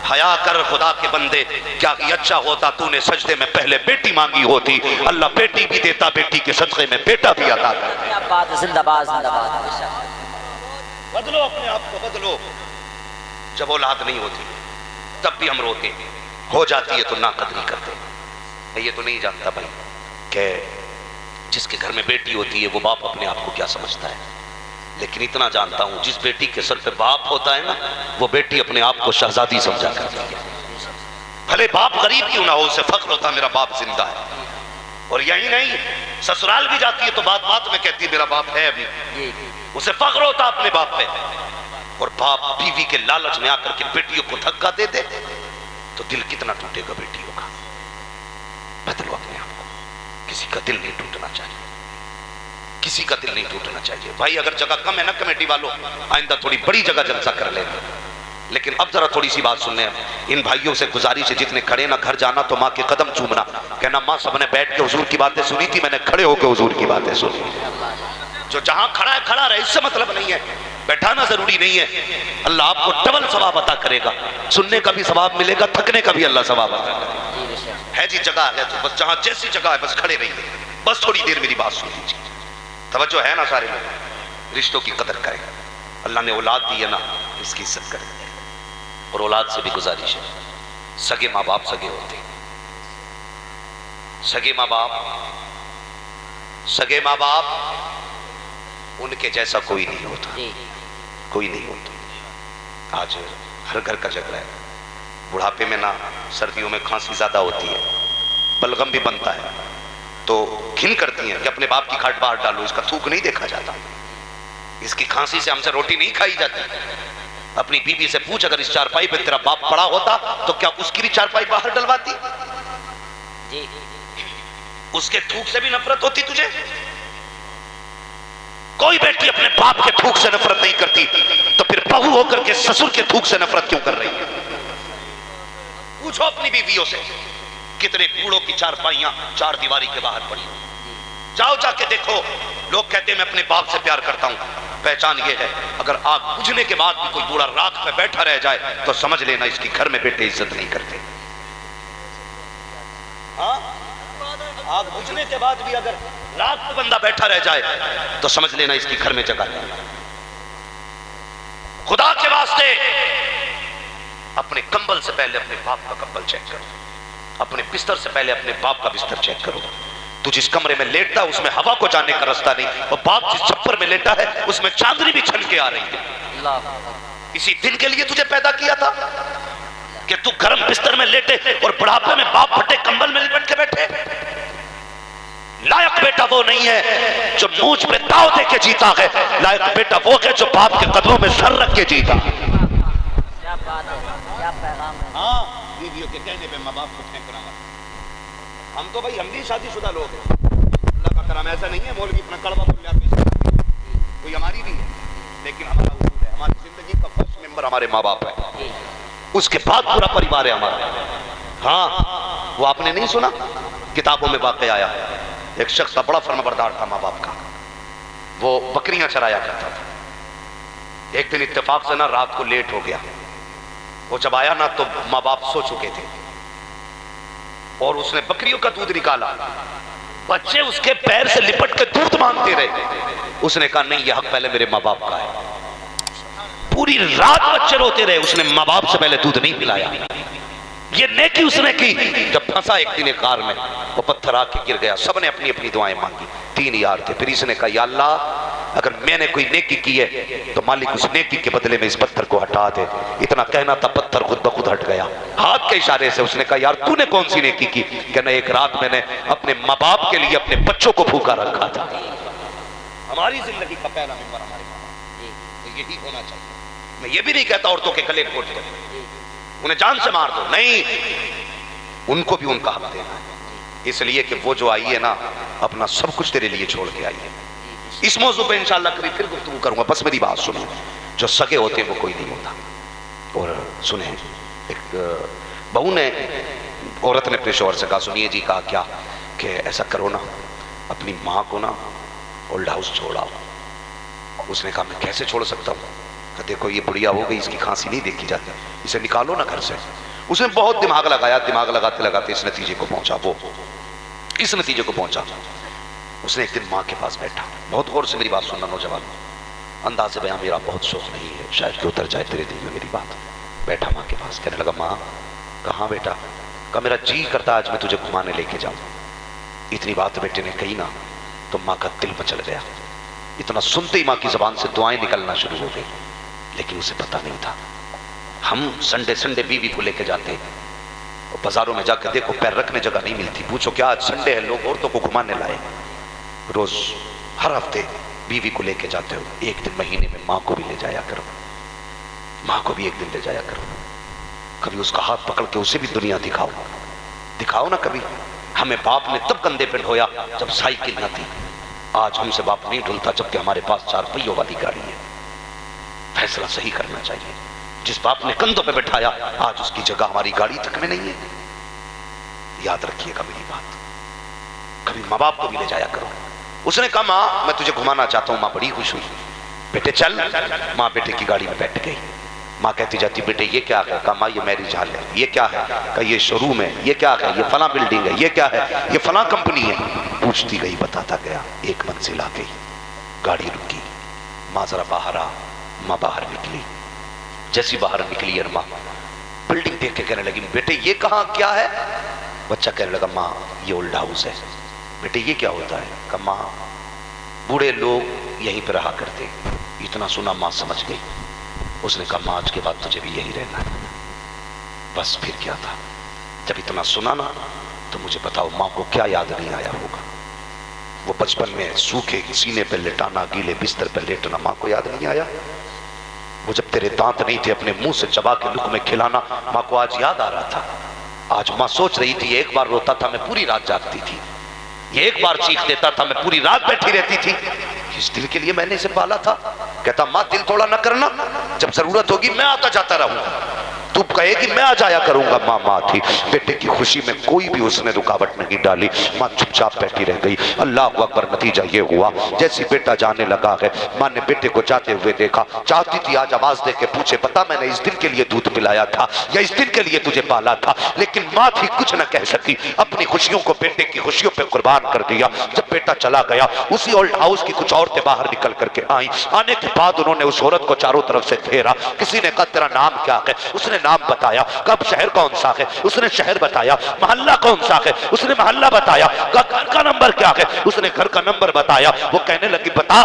हया कर खुदा के बंदे, क्या अच्छा होता तूने सजदे में पहले बेटी मांगी होती। अल्लाह बेटी भी देता, बेटी के सदक़े में बेटा भी अता करता। जिंदाबाद जिंदाबाद। बदलो अपने आप को, बदलो। जब औलाद नहीं होती तब भी हम रोते, हो जाती है तो नाकदरी करते। ये तो नहीं जानता भाई कि जिसके घर में बेटी होती है वो बाप अपने आप को क्या समझता है, लेकिन इतना जानता हूं जिस बेटी के सर पे बाप होता है ना, वो बेटी अपने आप को शहजादी समझा करती है। भले बाप गरीब क्यों ना हो, उसे फख्र होता मेरा बाप जिंदा है। और यही नहीं, ससुराल भी जाती है तो बात बात में कहती है मेरा बाप है अभी, उसे फख्र होता अपने बाप पे। और बाप बीवी के लालच में आकर के बेटियों को धक्का दे दे तो दिल कितना टूटेगा बेटियों का। बदलो अपने आप को, किसी का दिल नहीं टूटना चाहिए, किसी का दिल नहीं टूटना चाहिए भाई। अगर जगह कम है ना कमेटी वालों, आइंदा थोड़ी बड़ी जगह जलसा कर लेना। लेकिन अब जरा थोड़ी सी बात सुनने, इन भाइयों से गुजारिश है जितने खड़े ना, घर जाना तो माँ के कदम चूमना, कहना माँ सबने बैठ के हुजूर की बातें सुनी थी, मैंने खड़े होकर हुजूर की बातें सुनी। जो जहां खड़ा है खड़ा रहे, इससे मतलब नहीं है, बैठाना जरूरी नहीं है। अल्लाह आपको डबल सवाब अता करेगा, सुनने का भी सवाब मिलेगा, थकने का भी अल्लाह सवाब अता करेगा। है जी जगह है तो बस जहां जैसी जगह है बस खड़े रहिए, बस थोड़ी देर मेरी बात सुन लीजिए। तवज्जो है ना सारे लोग, रिश्तों की कदर करें। अल्लाह ने औलाद दी है ना, इसकी इज्जत करें। और औलाद से भी गुजारिश है, सगे माँ बाप सगे होते, सगे माँ बाप उनके जैसा कोई नहीं होता, कोई नहीं होता। आज हर घर का झगड़ा है, बुढ़ापे में ना सर्दियों में खांसी ज्यादा होती है, बलगम भी बनता है तो घिन करती हैं कि अपने बाप की खाट बाहर डालो, इसका थूक नहीं देखा जाता, इसकी खांसी से हमसे रोटी नहीं खाई जाती। अपनी बीवी से पूछ, अगर इस चारपाई पे तेरा बाप पड़ा होता तो क्या उसकी भी चारपाई बाहर डलवाती? उसके थूक से भी नफरत होती तुझे? कोई बेटी अपने बाप के थूक से नफरत नहीं करती, तो फिर बहू होकर के ससुर के थूक से नफरत क्यों कर रही है? पूछो अपनी बीवियों से, कितने बूढ़ों की चारपाइयां चार दीवारी के बाहर पड़ी, जाओ जाके देखो। लोग कहते हैं मैं अपने बाप से प्यार करता हूं, पहचान ये है अगर आग बुझने के बाद भी कोई बूढ़ा राख पे बैठा रह जाए तो समझ लेना इसकी घर में बेटे इज्जत नहीं करते। हाँ, आग बुझने के बाद भी अगर रात पे बंदा बैठा रह जाए तो समझ लेना इसकी घर में जगह नहीं। खुदा के वास्ते अपने कंबल से पहले अपने बाप का कंबल चेक करो, अपने बिस्तर से पहले अपने बाप का बिस्तर चेक करो। तू जिस कमरे में लेटता उसमें हवा को जाने का रास्ता नहीं, और बाप जिस छप्पर में लेटा है उसमें चांदनी भी छन के आ रही है। इसी दिन के लिए तुझे पैदा किया था कि तू गर्म बिस्तर में लेटे और बुढ़ापे में बाप फटे कंबल में लिपट के बैठे। लायक बेटा वो नहीं है जो मूंछ पे ताव दे के जीता है, लायक बेटा वो है जो बाप के कदमों में सर रख के जीता। क्या बात है, क्या पैगाम है। हाँ, बीवियों के कहने पे माँ बाप को फेंक रहा है। हम तो भाई हम भी शादीशुदा लोग हैं, अल्लाह का करम ऐसा नहीं है मौलवी अपना कड़वा बोल जाते, कोई हमारी भी है। लेकिन हमारा उसूल है, हमारी जिंदगी का फर्स्ट मेंबर हमारे माँ बाप है, उसके बाद पूरा परिवार है हमारा। हाँ, वो आपने नहीं सुना, किताबों में वाक़या आया, एक शख्स था, बड़ा फर्माबरदार था माँ बाप का, वो बकरियां चराया करता था। एक दिन इत्तेफाक से ना रात को लेट हो गया, वो जब आया ना तो माँ बाप सो चुके थे, और उसने बकरियों का दूध निकाला, बच्चे उसके पैर से लिपट के दूध मांगते रहे। उसने कहा नहीं, यह हक पहले मेरे माँ बाप का है। पूरी रात बच्चे रोते रहे, उसने माँ बाप से पहले दूध नहीं पिलाया। ये नेकी उसने की। जब फंसा एक दिन एक कार में, वो पत्थर आके गिर गया, सबने अपनी अपनी दुआएं मांगी, 3 यार थे। फिर इसने कहा या अल्लाह, अगर मैंने कोई नेकी की है तो मालिक उस नेकी के बदले में इस पत्थर को हटा दे। इतना कहना था, पत्थर खुद ब खुद हट गया हाथ के इशारे से। उसने कहा यार तूने कौन सी नेकी की? कहना एक रात मैंने अपने माँ बाप के लिए अपने बच्चों को भूखा रखा था। हमारी जिंदगी का पहला मेंबर हमारे माँ बाप, तो यही होना चाहिए। मैं ये भी नहीं कहता औरतों के गले घोट दो, उन्हें जान से मार दो, नहीं, उनको भी उनका हक देना है। इसलिए कि वो जो आई है ना, अपना सब कुछ तेरे लिए छोड़ के आई है। इस मौजू पे इंशाअल्लाह कभी फिर गुफ्तगू करूंगा, बस मेरी बात सुनो। जो सगे होते हैं वो कोई नहीं होता। और सुने, एक बहू ने, औरत ने पेशोवर से कहा, सुनिए जी, कहा क्या कि ऐसा करो ना, अपनी माँ को ना ओल्ड हाउस छोड़ाओ। उसने कहा मैं कैसे छोड़ सकता हूँ? देखो ये बुढ़िया हो गई, इसकी खांसी नहीं देखी जाती, इसे निकालो ना घर से। उसने बहुत दिमाग लगाया, दिमाग लगाते लगाते इस नतीजे को पहुंचा, वो इस नतीजे को पहुंचा। उसने एक दिन माँ के पास बैठा, बहुत गौर से मेरी बात सुनना नौजवान, अंदाज बयां मेरा बहुत शौक नहीं है, शायद कि उतर जाए तेरे दिल में मेरी बात। बैठा माँ के पास, कहने लगा माँ, कहाँ बेटा? कहा मेरा जी करता आज मैं तुझे घुमाने लेके जाऊं। इतनी बात बेटे ने कही ना तो माँ का दिल मचल गया। इतना सुनते ही माँ की जबान से दुआएं निकलना शुरू हो गई। लेकिन उसे पता नहीं था, हम संडे संडे बीवी को लेके जाते और बाजारों में जाकर देखो पैर रखने जगह नहीं मिलती, पूछो क्या आज संडे है, लोग औरतों को घुमाने लाए। रोज हर हफ्ते बीवी को लेके जाते हो, एक दिन महीने में माँ को भी ले जाया करो, माँ को भी एक दिन ले जाया करो। कभी उसका हाथ पकड़ के उसे भी दुनिया दिखाओ, दिखाओ ना कभी। हमें बाप ने तब कंधे पे ढोया जब साइकिल न थी, आज हमसे बाप नहीं ढुलता जबकि हमारे पास 4 पहियों वाली गाड़ी है। फैसला सही करना चाहिए। जिस बाप ने कंधों पे बैठाया आज उसकी जगह हमारी गाड़ी तक में नहीं है। याद रखिएगा मेरी बात, कभी माँ बाप को भी ले जाया करो। उसने कहा माँ मैं तुझे घुमाना चाहता हूँ। माँ बड़ी खुश हुई, बेटे चल। माँ बेटे की गाड़ी में बैठ गई। माँ कहती जाती बेटे ये क्या है? कहा माँ ये मैरिज हॉल है। ये क्या है? कहा ये शोरूम है। ये क्या है? ये फला बिल्डिंग है। ये क्या है? ये फला कंपनी है। पूछती गई, बताता गया। एक मंजिल आ गई, गाड़ी रुकी, माँ जरा बाहर आ। माँ बाहर निकली, जैसी बाहर निकली और माँ बिल्डिंग देख के कहने लगी बेटे ये कहाँ क्या है? बच्चा कहने लगा माँ ये ओल्ड हाउस है। बेटे ये क्या होता है? कहा माँ बूढ़े लोग यहीं पर रहा करते। इतना सुना माँ समझ गई। उसने कहा माँ आज के बाद तुझे भी यही रहना है। बस फिर क्या था, जब इतना सुना ना तो मुझे बताओ माँ को क्या याद नहीं आया होगा। वो बचपन में सूखे सीने पे लेटाना, गीले बिस्तर पे लेटना, माँ को याद नहीं आया? वो जब तेरे दांत नहीं थे अपने मुंह से चबा के लुक में खिलाना, माँ को आज याद आ रहा था। आज माँ सोच रही थी एक बार रोता था मैं पूरी रात जागती थी, ये एक बार चीख देता था मैं पूरी रात बैठी रहती थी। इस दिल के लिए मैंने इसे पाला था। कहता माँ दिल थोड़ा न करना, जब जरूरत होगी मैं आता जाता रहूंगा, तू कहेगी मैं आ जाया करूंगा। माँ माँ थी, बेटे की खुशी में कोई भी उसने रुकावट नहीं डाली। माँ चुपचाप बैठी रह गई। अल्लाह अकबर। नतीजा ये हुआ जैसी बेटा जाने लगा है, माँ ने बेटे को जाते हुए देखा, चाहती थी आज आवाज दे के पूछे पता मैंने इस दिन के लिए दूध पिलाया था या इस दिन के लिए तुझे पाला था, लेकिन माँ थी कुछ न कह सकी। अपनी खुशियों को बेटे की खुशियों पे कुर्बान कर दिया। जब बेटा चला गया उसी ओल्ड हाउस की कुछ औरतें बाहर निकल करके आई। आने के बाद उन्होंने उस औरत को चारों तरफ से घेरा। किसी ने कहा तेरा नाम क्या है? उसने नाम बताया। कब शहर कौन सा है? उसने शहर बताया। मोहल्ला कौन सा है? उसने मोहल्ला बताया। घर का नंबर क्या है? उसने घर का नंबर बताया। वो कहने लगी बता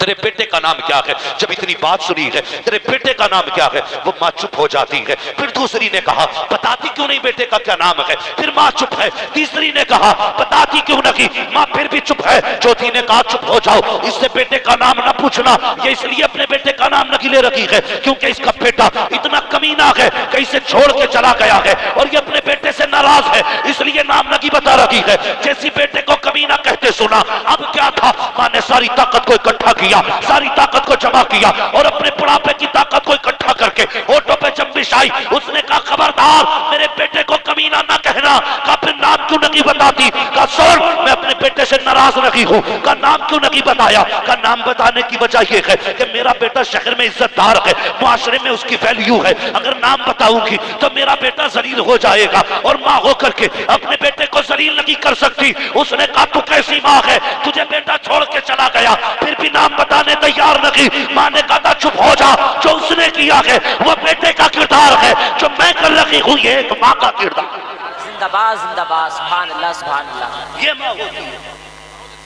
तेरे बेटे का नाम क्या है? जब इतनी बात सुनी है तेरे बेटे का नाम क्या है, वो माँ चुप हो जाती है। फिर दूसरी ने कहा बताती क्यों नहीं बेटे का क्या नाम है? फिर माँ चुप है। तीसरी ने कहा बताती क्यों नहीं? माँ फिर भी चुप है। चौथी ने कहा चुप हो जाओ, इससे बेटे का नाम ना पूछना। ये इसलिए अपने बेटे का नाम नकीले रखी है क्योंकि इसका बेटा इतना कमीना है कि इसे छोड़ के चला गया है और ये अपने बेटे से नाराज नाराज है इसलिए नाम नहीं बता रही है। जैसी बेटे को कमीना कहते सुना, अब क्या था, माँ ने सारी ताकत को इकट्ठा किया, सारी ताकत को जमा किया और अपने बुढ़ापे की ताकत को इकट्ठा करके होठों पे जंबिश आई। उसने कहा खबरदार मेरे बेटे को कमीना ना कहना। कहा फिर नाम क्यों नहीं बताती? कहा सुन, मैं अपने बेटे से नाराज नहीं हूं। कहा नाम क्यों नहीं बताया? कहा नाम बताने की वजह यह है कि मेरा बेटा शहर में इज्जतदार है, मुआशरे में उसकी वैल्यू है। अगर नाम बताऊंगी तो मेरा बेटा जलील हो जाएगा और माँ होकर के अपने बेटे को जलील नहीं कर सकती। उसने कहा तू कैसी माँ है, तुझे बेटा छोड़ के चला गया फिर भी नाम बताने तैयार नहीं। माँ ने कहा चुप हो जा, जो उसने किया है वो बेटे का किरदार है, जो मैं कर रही हूँ ये एक माँ का किरदार। जिंदाबाद जिंदाबाद, सुभान अल्लाह सुभान अल्लाह। ये माँ होती है,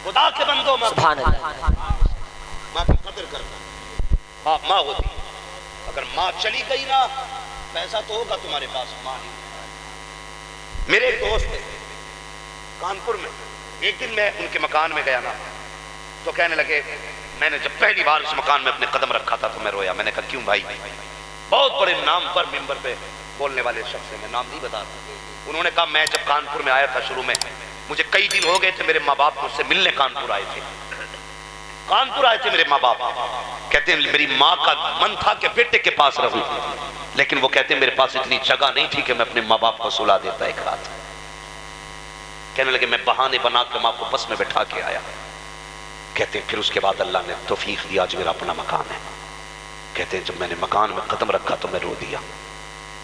खुदा के बंदो माँ, सुभान अल्लाह। माँ की कदर करना, माँ होती है। अगर माँ चली गई ना, पैसा तो होगा तुम्हारे पास, माँ नहीं। मेरे एक दोस्त थे कानपुर में, एक दिन मैं उनके मकान में गया ना, तो कहने लगे, मैंने जब पहली बार उस मकान में अपने कदम रखा था तो मैं रोया। मैंने कहा क्यों भाई? बहुत बड़े नाम पर मिंबर पे बोलने वाले शख्स है, मैं नाम नहीं बता रहा। उन्होंने कहा मैं जब कानपुर में आया था शुरू में, मुझे कई दिन हो गए थे, मेरे माँ बाप मुझसे मिलने कानपुर आए थे, कानपुर आए थे मेरे माँ बाप। कहते हैं मेरी माँ का मन था कि बेटे के पास रहूं, लेकिन वो कहते हैं मेरे पास इतनी जगह नहीं थी कि मैं अपने माँ बाप को सुला देता एक रात। कहने लगे मैं बहाने बना के माँ को बस में बैठा के आया। कहते हैं फिर उसके बाद अल्लाह ने तौफीक दिया, आज मेरा अपना मकान है। कहते हैं जब मैंने मकान में कदम रखा तो मैं रो दिया।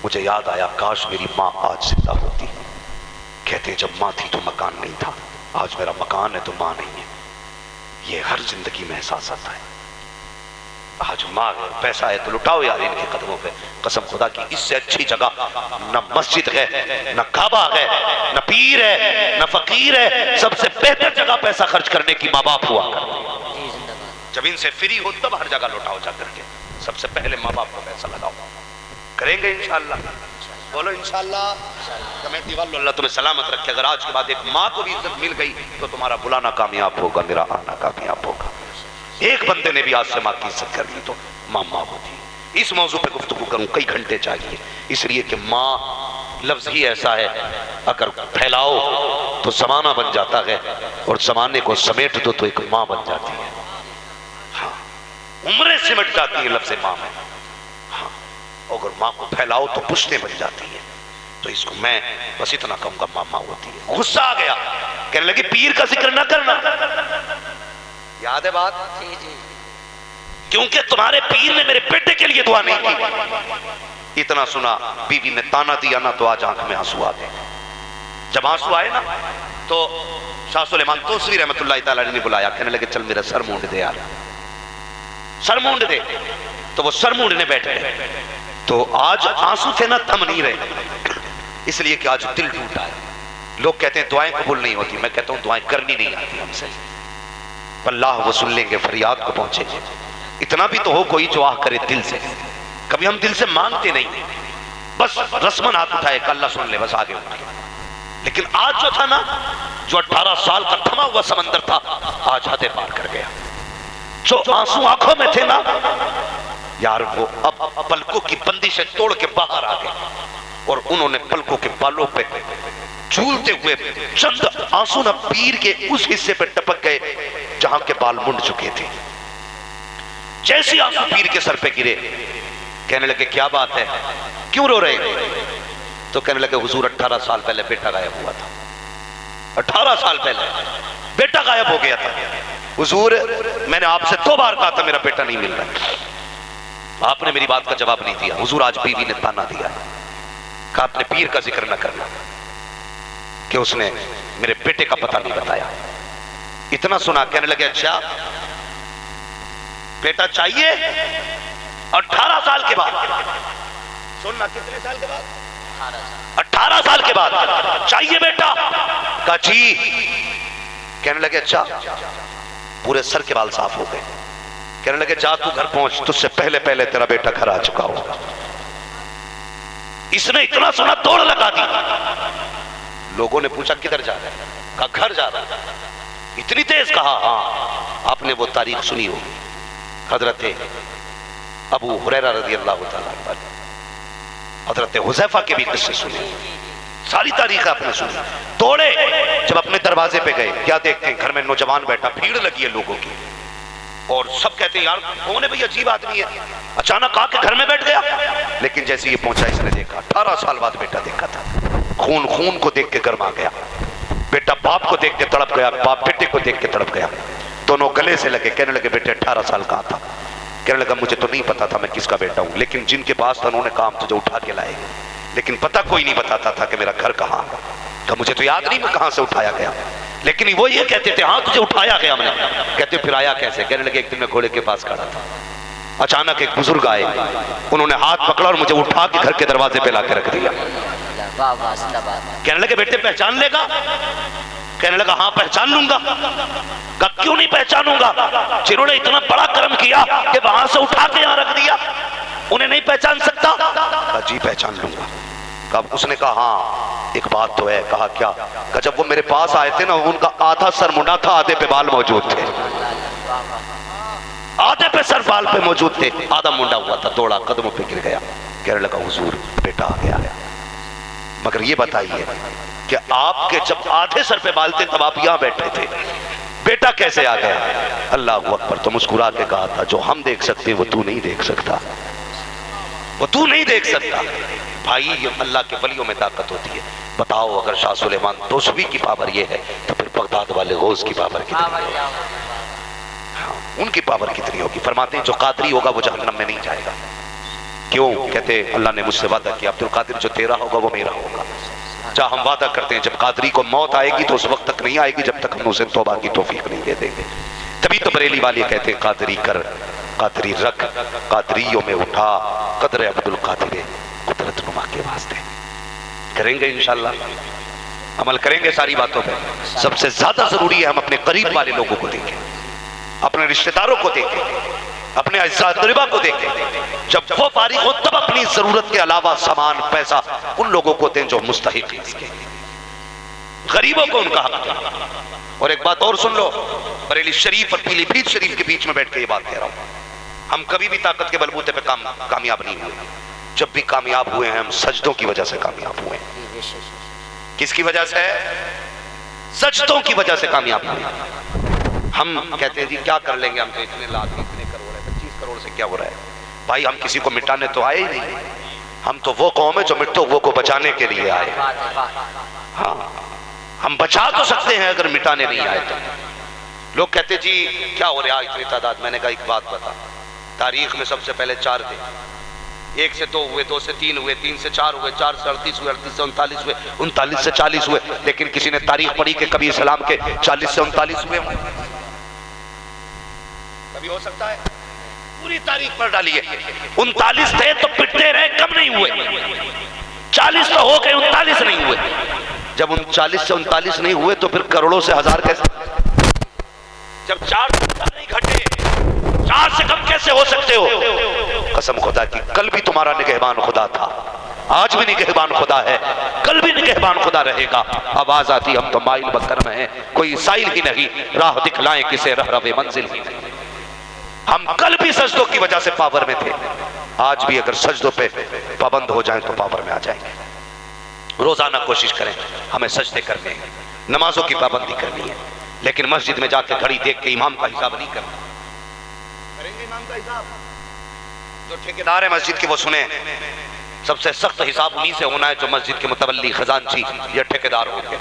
मुझे याद आया काश मेरी माँ आज जिंदा होती। कहते हैं जब माँ थी तो मकान नहीं था, आज मेरा मकान है तो माँ नहीं है। ये हर जिंदगी में एहसास आता है। आज माँ है, पैसा है तो लुटाओ यार इनके कदमों पे। कसम खुदा की इससे अच्छी जगह न मस्जिद है, न काबा है, न पीर है, न फकीर है। सबसे बेहतर जगह पैसा खर्च करने की माँ बाप हुआ करते। जब इनसे फ्री हो तब हर जगह लुटाओ जा करके। सबसे पहले माँ बाप को पैसा लगाओ। करेंगे इंशाअल्लाह, बोलो इंशाअल्लाह। कमेटी वालों अल्लाह तुम्हें सलामत रखे। अगर आज के बाद एक माँ को भी इज्जत मिल गई तो तुम्हारा बुलाना कामयाब होगा, मेरा आना कामयाब होगा। एक बंदे ने भी आज से माँ की इज्जत कर ली तो माँ माँ होती है। इस मौजू पे गुफ्तगू करूं कई घंटे चाहिए, इसलिए कि माँ लफ्ज ही ऐसा है, अगर फैलाओ तो जमाना बन जाता है और जमाने को समेट दो तो एक माँ बन जाती है। हाँ, उम्रें सिमट जाती है लफ्ज माँ में। हाँ, अगर माँ को फैलाओ तो पुश्तें बन जाती है। तो इसको मैं बस इतना कहूंगा, माँ माँ होती है। गुस्सा आ गया, कहने लगे पीर का जिक्र ना करना। याद है बात? जी जी। क्योंकि तुम्हारे पीर ने मेरे बेटे के लिए दुआ नहीं की। इतना सुना, बीवी ने ताना दिया ना तो आज आंख में आंसू आ गए। जब आंसू आए ना तो शाह सुलेमान तूसरी रहमतुल्लाह तआला ने बुलाया। कहने लगे चल मेरा सर मूंड दे यार, सर मूंड दे। तो वो सर मूंडने बैठ गए। तो आज आंसू थे ना थम नहीं रहे, इसलिए कि आज दिल टूटा है। लोग कहते हैं दुआएं कबूल नहीं होती, मैं कहता हूं दुआएं करनी नहीं आती हमसे। अल्लाह वो सुन लेंगे, फरियाद को पहुंचेंगे। इतना भी तो हो कोई जो आह करे दिल से। कभी हम दिल से मांगते नहीं, बस रस्मन हाथ उठाए अल्लाह सुन ले, बस आगे उठ गया। लेकिन आज जो था ना, जो 18 साल का थमा हुआ समंदर था, आज हदें पार कर गया। जो आंसू आंखों में थे ना यार, वो अब पलकों की बंदिशें तोड़ के बाहर आ गए और उन्होंने पलकों के बालों पे झूलते हुए चंद आंसू न पीर के उस हिस्से पे टपक गए जहां के बाल मुंड चुके थे। जैसे आंसू पीर के सर पे गिरे, कहने लगे क्या बात है, क्यों रो रहे? तो कहने लगे हुजूर 18 साल पहले बेटा गायब हुआ था। 18 साल पहले बेटा गायब हो गया था हुजूर। मैंने आपसे 2 बार कहा था मेरा बेटा नहीं मिल रहा, आपने मेरी बात का जवाब नहीं दिया। हुजूर आज बीवी ने ताना दिया, कहा अपने पीर का जिक्र न करना कि उसने मेरे बेटे का पता नहीं बताया। इतना सुना, कहने लगे अच्छा बेटा चाहिए? 18 साल के बाद। सुनना, कितने साल के बाद? 18 साल के बाद चाहिए बेटा? कहा जी। कहने लगे अच्छा, पूरे सर के बाल साफ हो गए। कहने लगे जा तू घर पहुंच, तुझसे पहले पहले तेरा बेटा घर आ चुका होगा। इसने इतना सुना दौड़ लगा दी। लोगों ने पूछा किधर जा रहा है? कहा घर जा रहा है। इतनी तेज कहा? हाँ, आपने वो तारीख सुनी होगी, हजरत अबू हुरैरा रज़ी अल्लाह तआला अन्हु, हजरत हुज़ैफा के भी किस्से सुने। सारी तारीख आपने सुनी। तोड़े, जब अपने दरवाजे पे गए, क्या देखते हैं घर में नौजवान बैठा, भीड़ लगी है लोगों की, और सब कहते हैं यार कौन है भाई, अजीब आदमी है। अचानक आके घर में बैठ गया। लेकिन जैसे ये पहुंचा, इसने देखा 18 साल बाद बेटा देखा था, खून खून को देख के गर्मा गया। बेटा बाप को देख के तड़प गया, बाप बेटे को देख के तड़प गया। दोनों गले से लगे, कहने लगे बेटे 18 साल का था। कहने लगा मुझे तो नहीं पता था मैं किसका बेटा हूं, लेकिन जिनके पास था उन्होंने कहा तुझे उठा के लाए, लेकिन पता कोई नहीं बताता था कि मेरा घर कहाँ। तो मुझे तो याद नहीं मैं कहां से उठाया गया, लेकिन वो ये कहते थे हाँ तुझे उठाया गया हमने। कहते फिर आया कैसे? कहने लगे एक दिन मैं घोड़े के पास खड़ा था, अचानक एक बुजुर्ग आए, उन्होंने हाथ पकड़ा और मुझे उठा के घर के दरवाजे पे लाके रख दिया। कहने लगे बेटे पहचान लेगा? कहने लगा हाँ पहचान लूंगा। कहा क्यों नहीं पहचानूंगा, जिन्होंने इतना बड़ा कर्म किया कि वहां से उठा के यहां रख दिया, उन्हें नहीं पहचान सकता? कहा जी पहचान लूंगा। कहा उसने कहा हाँ एक बात तो है। कहा क्या? कहा जब वो मेरे पास आए थे ना, उनका आधा सर मुंडा था, आधे पे बाल मौजूद थे, आधे पे सर बाल पे मौजूद थे, आधा मुंडा हुआ था, दौड़ा कदमों पे गिर गया। कहने लगा हुजूर बेटा आ गया है। मगर ये बताइए कि आपके जब आधे सर पे बाल थे तब आप यहां बैठे थे, बेटा कैसे आ गया? अल्लाह अकबर। तो मुस्कुरा के कहा था जो हम देख सकते वो तू नहीं देख सकता, वो तू नहीं देख सकता। भाई ये अल्लाह के वलियों में ताकत होती है। बताओ अगर शाह सुलेमान दोसवी की पावर ये है तो फिर बगदाद वाले गौस की पावर कितनी, हाँ, उनकी पावर कितनी होगी। फरमाते हैं जो कादरी होगा वो जहन्नम में नहीं जाएगा। क्यों? कहते अल्लाह ने मुझसे वादा किया अब्दुल कादिर जो तेरा होगा वो मेरा होगा। जहाँ हम वादा करते हैं जब कादरी को मौत आएगी तो उस वक्त तक नहीं आएगी जब तक हम उसे तौबा की तौफीक नहीं दे देंगे। तभी तो बरेली वाले कहते हैं कादरी कर, कादरी रख, कादरियों में उठा, कदर अब्दुल कादिर कुदरत नुमा के वास्ते। करेंगे इंशाल्लाह, अमल करेंगे सारी बातों पे। सबसे ज्यादा जरूरी है हम अपने करीब वाले लोगों को देखें, अपने रिश्तेदारों को देखें, अपने अज़्ज़ा-ए-क़रीबा को देखें। जब वो फारिग हो तब अपनी जरूरत के अलावा सामान पैसा उन लोगों को दें जो मुस्तहिक हैं इसके, गरीबों को उनका हक दें। और एक बात और सुन लो, बरेली शरीफ और पीलीभीत शरीफ के बीच में बैठ के ये बात कह रहा हूं, हम कभी भी ताकत के बलबूते पे कामयाब नहीं हुए। जब भी कामयाब हुए हैं हम सजदों की वजह से कामयाब हुए। किसकी वजह से? सजदों की वजह से कामयाब हुए। हम कहते हैं जी क्या कर लेंगे, हम तो इतने लाख इतने करोड़ है, 25 करोड़ से क्या हो रहा है? भाई हम किसी को मिटाने तो आए ही नहीं, हम तो वो कौम है जो मिट्टो वो को बचाने के लिए आए। हाँ हम बचा तो सकते हैं अगर मिटाने नहीं आए तो। लोग कहते जी क्या हो रहा है इतनी तादाद? मैंने कहा एक बात बता, तारीख में सबसे पहले 4 थे, 1 से 2 हुए, 2 से 3 हुए, 3 से 4 हुए, 4 से 38 हुए, 38 से 39 हुए, 39 से 40 हुए। लेकिन किसी ने तारीख पढ़ी कि कभी इस्लाम के 40 से 39 हुए? कभी हो सकता है? पूरी तारीख पर डालिए। 39 थे तो पिटते रहे, कम नहीं हुए। 40 तो हो गए, 39 नहीं हुए। जब 39 से 39 नहीं हुए तो फिर करोड़ों से हजार कैसे? जब 4 नहीं घटे, 4 से कम कैसे हो सकते हो? कसम खुदा की, कल भी तुम्हारा निगहबान खुदा था, आज भी निगहबान खुदा है, कल भी निगहबान खुदा रहेगा। आवाज आती हम तो माइल बकर में हैं, कोई साइल ही नहीं, राह दिखलाएं किसे रह रवे मंजिल ही नहीं। हम कल भी सजदों की वजह से पावर में थे, आज भी अगर सजदों पे पाबंद हो जाएं तो पावर में आ जाएंगे। रोजाना कोशिश करें हमें सजदे करने हैं, नमाजों की पाबंदी करनी है, लेकिन मस्जिद में जाके घड़ी देख के इमाम का हिसाब नहीं करना। करेंगे इमाम का हिसाब? जो ठेकेदार है मस्जिद के वो सुने, सबसे सख्त हिसाब उन्हीं से होना है जो मस्जिद के मुतवल्ली खजांची या ठेकेदार होंगे।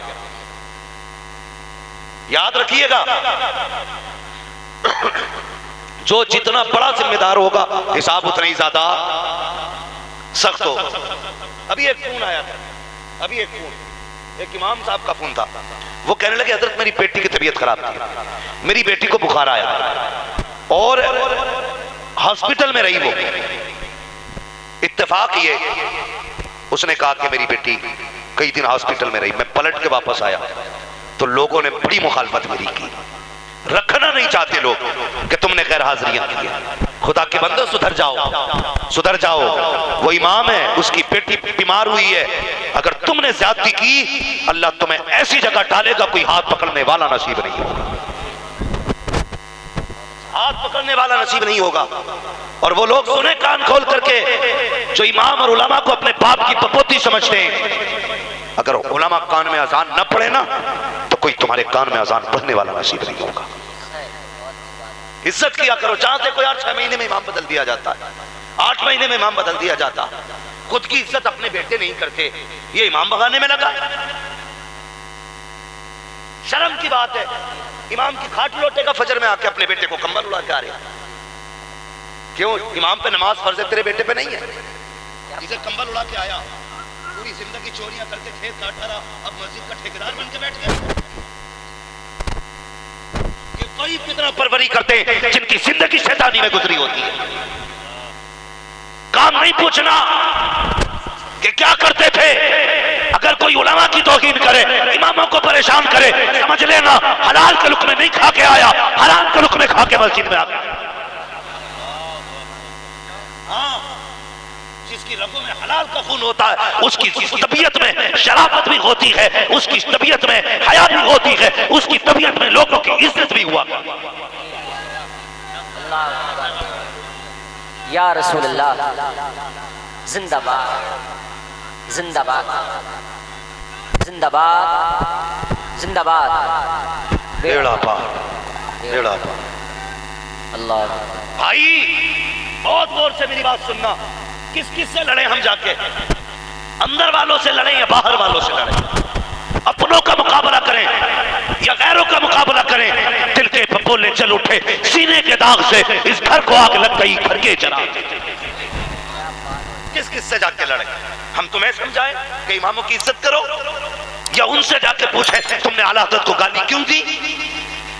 याद रखिएगा, जो जितना बड़ा जिम्मेदार होगा हिसाब उतना ही ज्यादा सख्त हो। अभी एक फोन आया था, अभी एक फोन, एक इमाम साहब का फोन था। वो कहने लगे हजरत मेरी बेटी की तबीयत खराब थी, मेरी बेटी को बुखार आया और हॉस्पिटल में रही वो। इत्तेफाक ये उसने कहा कि मेरी बेटी कई दिन हॉस्पिटल में रही। मैं पलट के वापस आया तो लोगों ने बड़ी मुखालफत मेरी की। रखना नहीं चाहते लोग कि तुमने गैर हाजिरियां की है। खुदा के बंदो सुधर जाओ, सुधर जाओ। वो इमाम है, उसकी बेटी बीमार हुई है, अगर तुमने ज्यादती की अल्लाह तुम्हें ऐसी जगह डालेगा कोई हाथ पकड़ने वाला नसीब नहीं होगा, हाथ पकड़ने वाला नसीब नहीं होगा। और वो लोग सुने कान खोल करके जो इमाम और उलमा को अपने बाप की पपोती समझते हैं, अगर उलमा कान में अजान न पढ़े ना तो कोई तुम्हारे कान में अजान पढ़ने वाला नसीब नहीं होगा। इज्जत किया करो। जहां से कोई 6 महीने में इमाम बदल दिया जाता है, 8 महीने में इमाम बदल दिया जाता, खुद की इज्जत अपने बेटे नहीं करते, ये इमाम भगाने में लगा। शर्म की बात है, इमाम की खाट लौटेगा फजर में आके अपने बेटे को कंबल उड़ा के आ रहे। क्यों? इमाम पे नमाज फर्ज है, तेरे बेटे पे नहीं है। जिसे कंबल उड़ा के आया, पूरी जिंदगी चोरियां करके खेत काटा रहा, अब मस्जिद का ठेकेदार बन के बैठ गया। ये कोई कितना परवरी करते हैं जिनकी जिंदगी शैतानी में गुजरी होती है। काम नहीं पूछना कि क्या करते थे। अगर कोई उलमा की तौहीन करे, इमामों को परेशान करे, समझ लेना हलाल के लुक़्मे नहीं खा के आया, हराम के लुक़्मे खा के मस्जिद में आ गया। जिसकी रगों में हलाल का खून होता है, उसकी तबीयत में शराफत भी होती है, उसकी तबीयत में हया भी होती है, उसकी तबीयत में लोगों की इज्जत भी हुआ। या रसूल अल्लाह, जिंदाबाद जिंदाबाद जिंदाबाद जिंदाबाद। बेड़ा पार, बेड़ा पार। अल्लाह भाई बहुत गौर से मेरी बात सुनना। किस किस से लड़े हम जाके? अंदर वालों से लड़े या बाहर वालों से लड़े? अपनों का मुकाबला करें या गैरों का मुकाबला करें? दिल के फपोले चल उठे, सीने के दाग से इस घर को आग लग गई, घर के जरा। किस किस से जाके लड़े? हम तुम्हें समझाएं कि इमामों की इज्जत करो, या उनसे जाके पूछे तुमने आला हज़रत को गाली क्यों दी,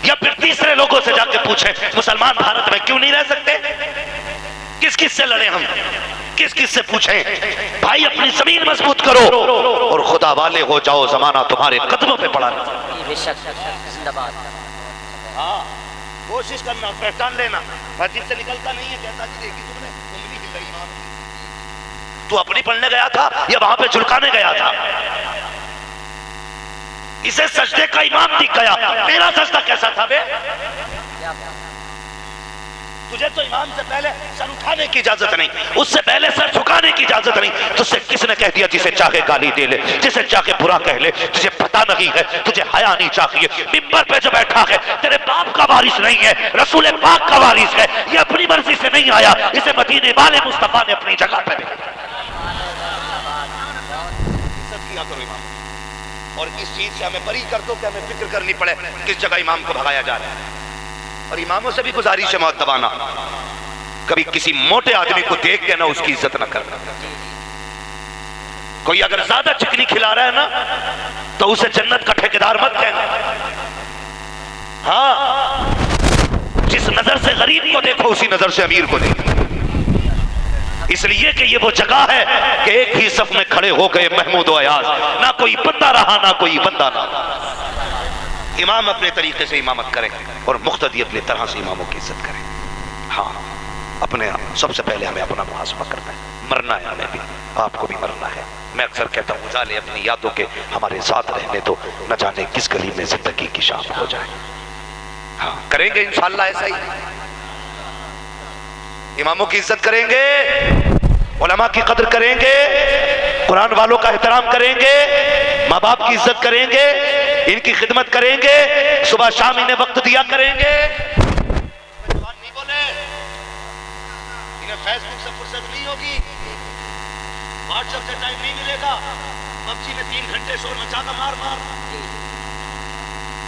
या फिर तीसरे लोगों से जाके पूछे मुसलमान भारत में क्यों नहीं रह सकते? किस किस से लड़े हम? किस किस से पूछें? भाई अपनी जमीन मजबूत करो और खुदा वाले हो जाओ, जमाना तुम्हारे कदमों पे पड़ा। जिंदाबाद। हाँ, कोशिश करना, पहचान लेना। मस्जिद से निकलता नहीं है, कहता जी देखी तुमने उंगली हिल रही इमाम की। तू अपनी पढ़ने गया था या वहां पे झुलकाने गया था? इसे सजदे का इमाम दिख गया, मेरा सजदा कैसा था बे? तुझे तो इमाम से पहले सर उठाने की इजाजत नहीं, उससे पहले सर झुकाने की इजाजत नहीं। तुझसे किसने कह दिया जिसे चाहे गाली दे ले, जिसे चाहे बुरा कह ले? तुझे पता नहीं है, तुझे हया नहीं चाहिए। मिंबर पे जो बैठा है तेरे बाप का वारिस नहीं है, रसूल पाक का वारिस है। ये अपनी मर्जी से नहीं आया, इसे मदीने वाले मुस्तफा ने अपनी जगह पे इज्जत किया करो इमाम। और इस चीज से हमें बरी कर दो कि हमें फिक्र करनी पड़े किस जगह इमाम को भगाया जा रहा है। और इमामों से भी गुजारिश है मुअद्दबाना, कभी किसी मोटे आदमी को देख के ना उसकी इज्जत ना करना। कोई अगर ज्यादा चिकनी खिला रहा है ना तो उसे जन्नत का ठेकेदार मत कहना। हाँ, जिस नजर से गरीब को देखो उसी नजर से अमीर को देखो। इसलिए कि ये वो जगह है कि एक ही सफ में खड़े हो गए महमूद और अयाज, ना कोई बंदा रहा ना कोई बंदा ना। इमाम अपने तरीके से इमामत करें और मुख्तदी अपनी तरह से इमामों की इज्जत करें। हाँ, अपने सबसे पहले हमें अपना मुहासबा करना है, मरना है, हमें भी आपको भी मरना है। मैं अक्सर कहता हूँ गुजाले अपनी यादों के हमारे साथ रहने तो न जाने किस गली में जिंदगी की शाम हो जाए। हाँ, करेंगे इंशाअल्लाह ऐसा ही। इमामों की इज्जत करेंगे, उलमा की कदर करेंगे, कुरान वालों का एहतराम करेंगे, माँ बाप की इज्जत करेंगे, इनकी खिदमत करेंगे, सुबह शाम इन्हें वक्त दिया करेंगे। नहीं बोले, इन्हें फेसबुक से फुर्सत नहीं होगी, व्हाट्सएप से टाइम नहीं मिलेगा, पबजी में 3 घंटे शोर मचाता मार मार।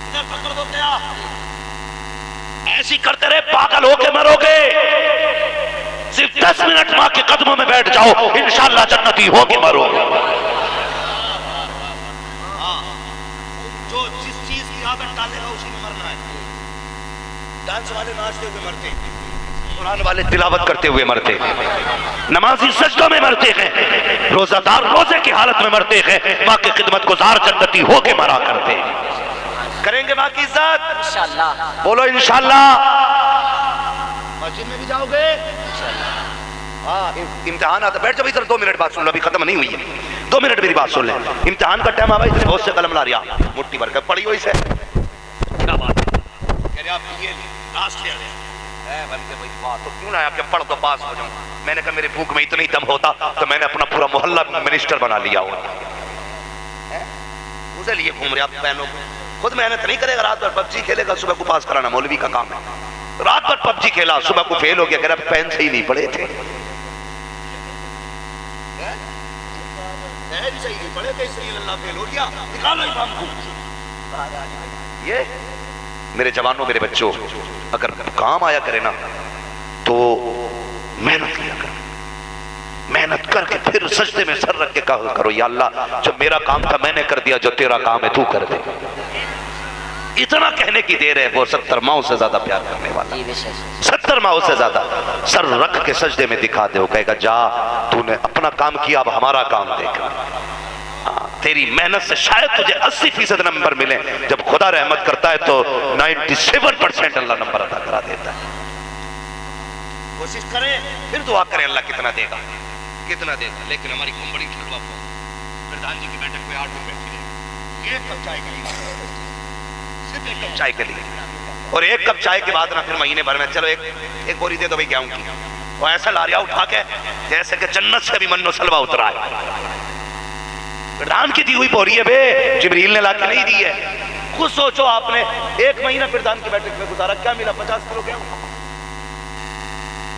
इधर पकड़ दो क्या? ऐसी करते रहे पागल होके मरोगे। सिर्फ 10 मिनट माँ के कदमों में बैठ जाओ, इंशाअल्लाह जन्नती होके मरोगे। जो जिस चीज की आदत डालेगा उसी में मरना है। डांस वाले नाचते हुए मरते, कुरान वाले तिलावत करते हुए मरते, नमाजी सजदों में मरते हैं, रोजादार रोजे की हालत में मरते हैं, माँ की खिदमत गुजार जन्नती होके मरा करते हैं। करेंगे माँ की इज्जत इंशाअल्लाह। बोलो इंशाअल्लाह। मस्जिद में भी जाओगे? हाँ, इम्तिहान आता, बैठ जाओ इधर 2 मिनट बात सुन लो, अभी खत्म नहीं हुई है। 2 मिनट मेरी बात सुन ले। इम्तिहान का टाइम आ भाई, बहुत से कलम ला रहा, मुट्ठी भर कर पड़ी हुई से क्या बात कह रहे आप? ये लास्ट ईयर है बल्कि भाई बात तो क्यों ना आया कि पढ़ दो पास हो जाऊं। मैंने कहा मेरे भूख में इतना ही दम होता तो मैंने अपना पूरा मोहल्ला मिनिस्टर बना लिया हो। उसे लिए घूम रहे आप बहनों को, खुद मेहनत नहीं करेगा, रात भर पबजी खेलेगा, सुबह को पास कराना मौलवी का काम है। रात भर पबजी खेला, सुबह को फेल हो गया, कह रहा पेन से ही नहीं पढ़े थे, सही नहीं पढ़े थे, इसलिए अल्लाह फेल हो गया, निकालो इमाम को। ये मेरे जवानों, मेरे बच्चों, अगर काम आया करे ना तो मेहनत किया कर, मेहनत करके फिर सजदे में सर रख के कहा करो, या अल्लाह जो मेरा काम था मैंने कर दिया, जो तेरा काम है तू कर दे। इतना कहने की देर है, वो 70 माओ से ज्यादा प्यार करने वाला, 70 माओ से ज्यादा सर रख के सजदे में दिखा दे, वो कहेगा जा तूने अपना काम किया, अब हमारा काम देख। तेरी मेहनत से शायद तुझे 80% नंबर मिले, जब खुदा रहमत करता है तो 97% अल्लाह नंबर अता करा देता है। कोशिश करें, फिर दुआ करें अल्लाह कितना देगा, कितना देगा। लेकिन हमारी कौम बड़ी ठुलवा प्रधान जी की बैठक में 8 लोग बैठे रहे, 1 कप चाय के लिए, सिर्फ 1 कप चाय के लिए, और 1 कप चाय के बाद ना फिर महीने भर में चलो एक बोरी दे दो भाई गेहूं की, और ऐसा लारिया उठा के जैसे कि जन्नत से भी मन्नो सलवा उतरा है। प्रधान की दी हुई बोरी है बे, जिब्रील ने लाके नहीं दी है। खुद सोचो, आपने 1 महीना प्रधान की बैठक में गुजारा, क्या मिला? 50 किलो गेहूं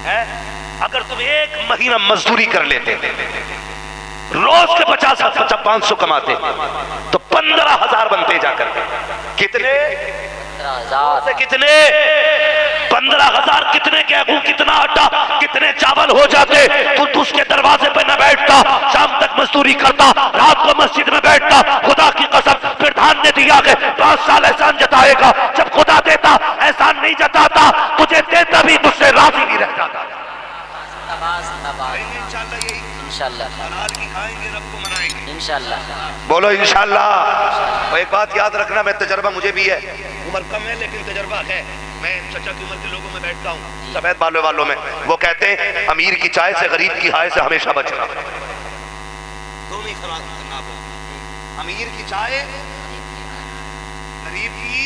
है। अगर तुम 1 महीना मजदूरी कर लेते, रोज के 50-500 कमाते, तो 15,000 बनते जाकर। कितने? 15,000 कितने? 15,000 कितने गेहूं, कितना आटा, कितने चावल हो जाते। तू उसके दरवाजे पे न बैठता, शाम तक मजदूरी करता, रात को मस्जिद में बैठता। खुदा की कसम, प्रधान ने दिया कि 5 साल एहसान जताएगा, जब खुदा देता एहसान नहीं जताता, तुझे देता भी मुझसे राजी नहीं रह जाता। इंशाअल्लाह हलाल की खाएंगे, रब को मनाएंगे इंशाअल्लाह। बोलो इंशाअल्लाह। एक बात याद रखना, मैं तजर्बा मुझे भी है, उम्र कम है लेकिन तजर्बा है। मैं चचा की उम्र के लोगों में बैठता हूँ, सफेद बालों वालों में, वो कहते हैं अमीर की चाय से गरीब की हाय से हमेशा बचना। दोनों ही खराब करना, अमीर की चाय, गरीब की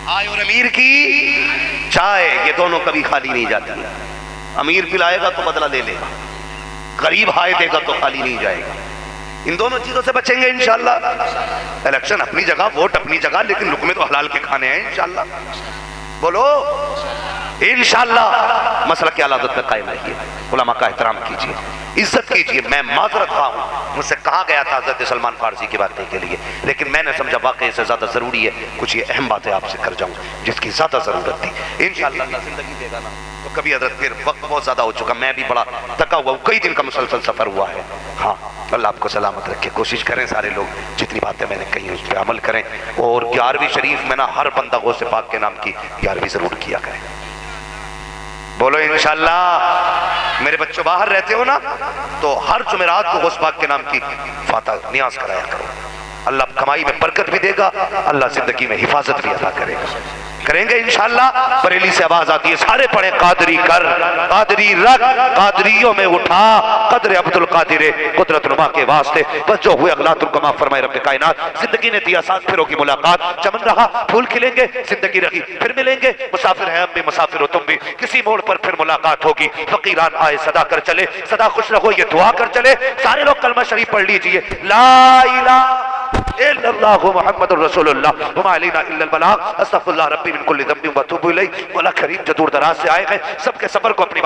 हाय, और अमीर की चाय, ये दोनों कभी खाली नहीं जाती। अमीर पिलाएगा तो बदला ले लेगा, गरीब हाय देगा तो खाली नहीं जाएगा। इन दोनों चीजों से बचेंगे इंशाअल्लाह। इलेक्शन अपनी जगह, वोट अपनी जगह, लेकिन लुकमे तो हलाल के खाने हैं इंशाअल्लाह। बोलो इंशाअल्लाह। मसला की आदत में कायम रहिए, उलमा का एहतराम कीजिए, इज्जत कीजिए। मैं माजरत खा हूँ, मुझसे कहा गया था हज़रत सलमान फारसी की बातें के लिए, लेकिन मैंने समझा वाकई से ज्यादा जरूरी है कुछ ये अहम बातें आपसे कर जाऊँ जिसकी ज्यादा जरूरत थी। इंशाअल्लाह जिंदगी देगा ना तो कभी हजरत, फिर वक्त बहुत ज्यादा हो चुका, मैं भी बड़ा थका हुआ, कई दिन का मुसलसल सफर हुआ है। हाँ, अल्लाह आपको सलामत रखे। कोशिश करें सारे लोग, जितनी बातें मैंने कही उस पर अमल करें, और 11वीं शरीफ में ना हर बंदा गौसे पाक के नाम की 11वीं जरूर किया करें। बोलो इंशाअल्लाह। मेरे बच्चों बाहर रहते हो ना, तो हर जुमेरात को गौस पाक के नाम की फातह नियाज कराया करो। अल्लाह कमाई में बरकत भी देगा, अल्लाह जिंदगी में हिफाजत भी अता करेगा। करेंगे इंशाअल्लाह। बरेली से आवाज आती है, सारे पढ़े कादरी कर, कादरी रख, कादरियों में उठा, कदर अब्दुल कादिर कुदरत नुमा के वास्ते बस जो हुए अगलातुल कमा फरमाए रब कायनात। जिंदगी ने दिया 7 फिरों की मुलाकात, चमन रहा फूल खिलेंगे, जिंदगी रही फिर मिलेंगे। मुसाफिर है हम भी, मुसाफिर हो तुम भी, किसी मोड़ पर फिर मुलाकात होगी। फकीरान आए सदा कर चले, सदा खुश रहो ये दुआ कर चले। सारे लोग कलमा शरीफ पढ़ लीजिए, ला इलाहा इल्लल्लाहु मुहम्मदुर रसूलुल्लाह व मा अलैना इल्लल बलाग। अस्तगफिरुल्लाह रब्बी मिन कुल्ली ज़ंबिन व अतूबु इलैहि। वला करीम जो दूर दराज से आए हैं सबके सब्र को अपनी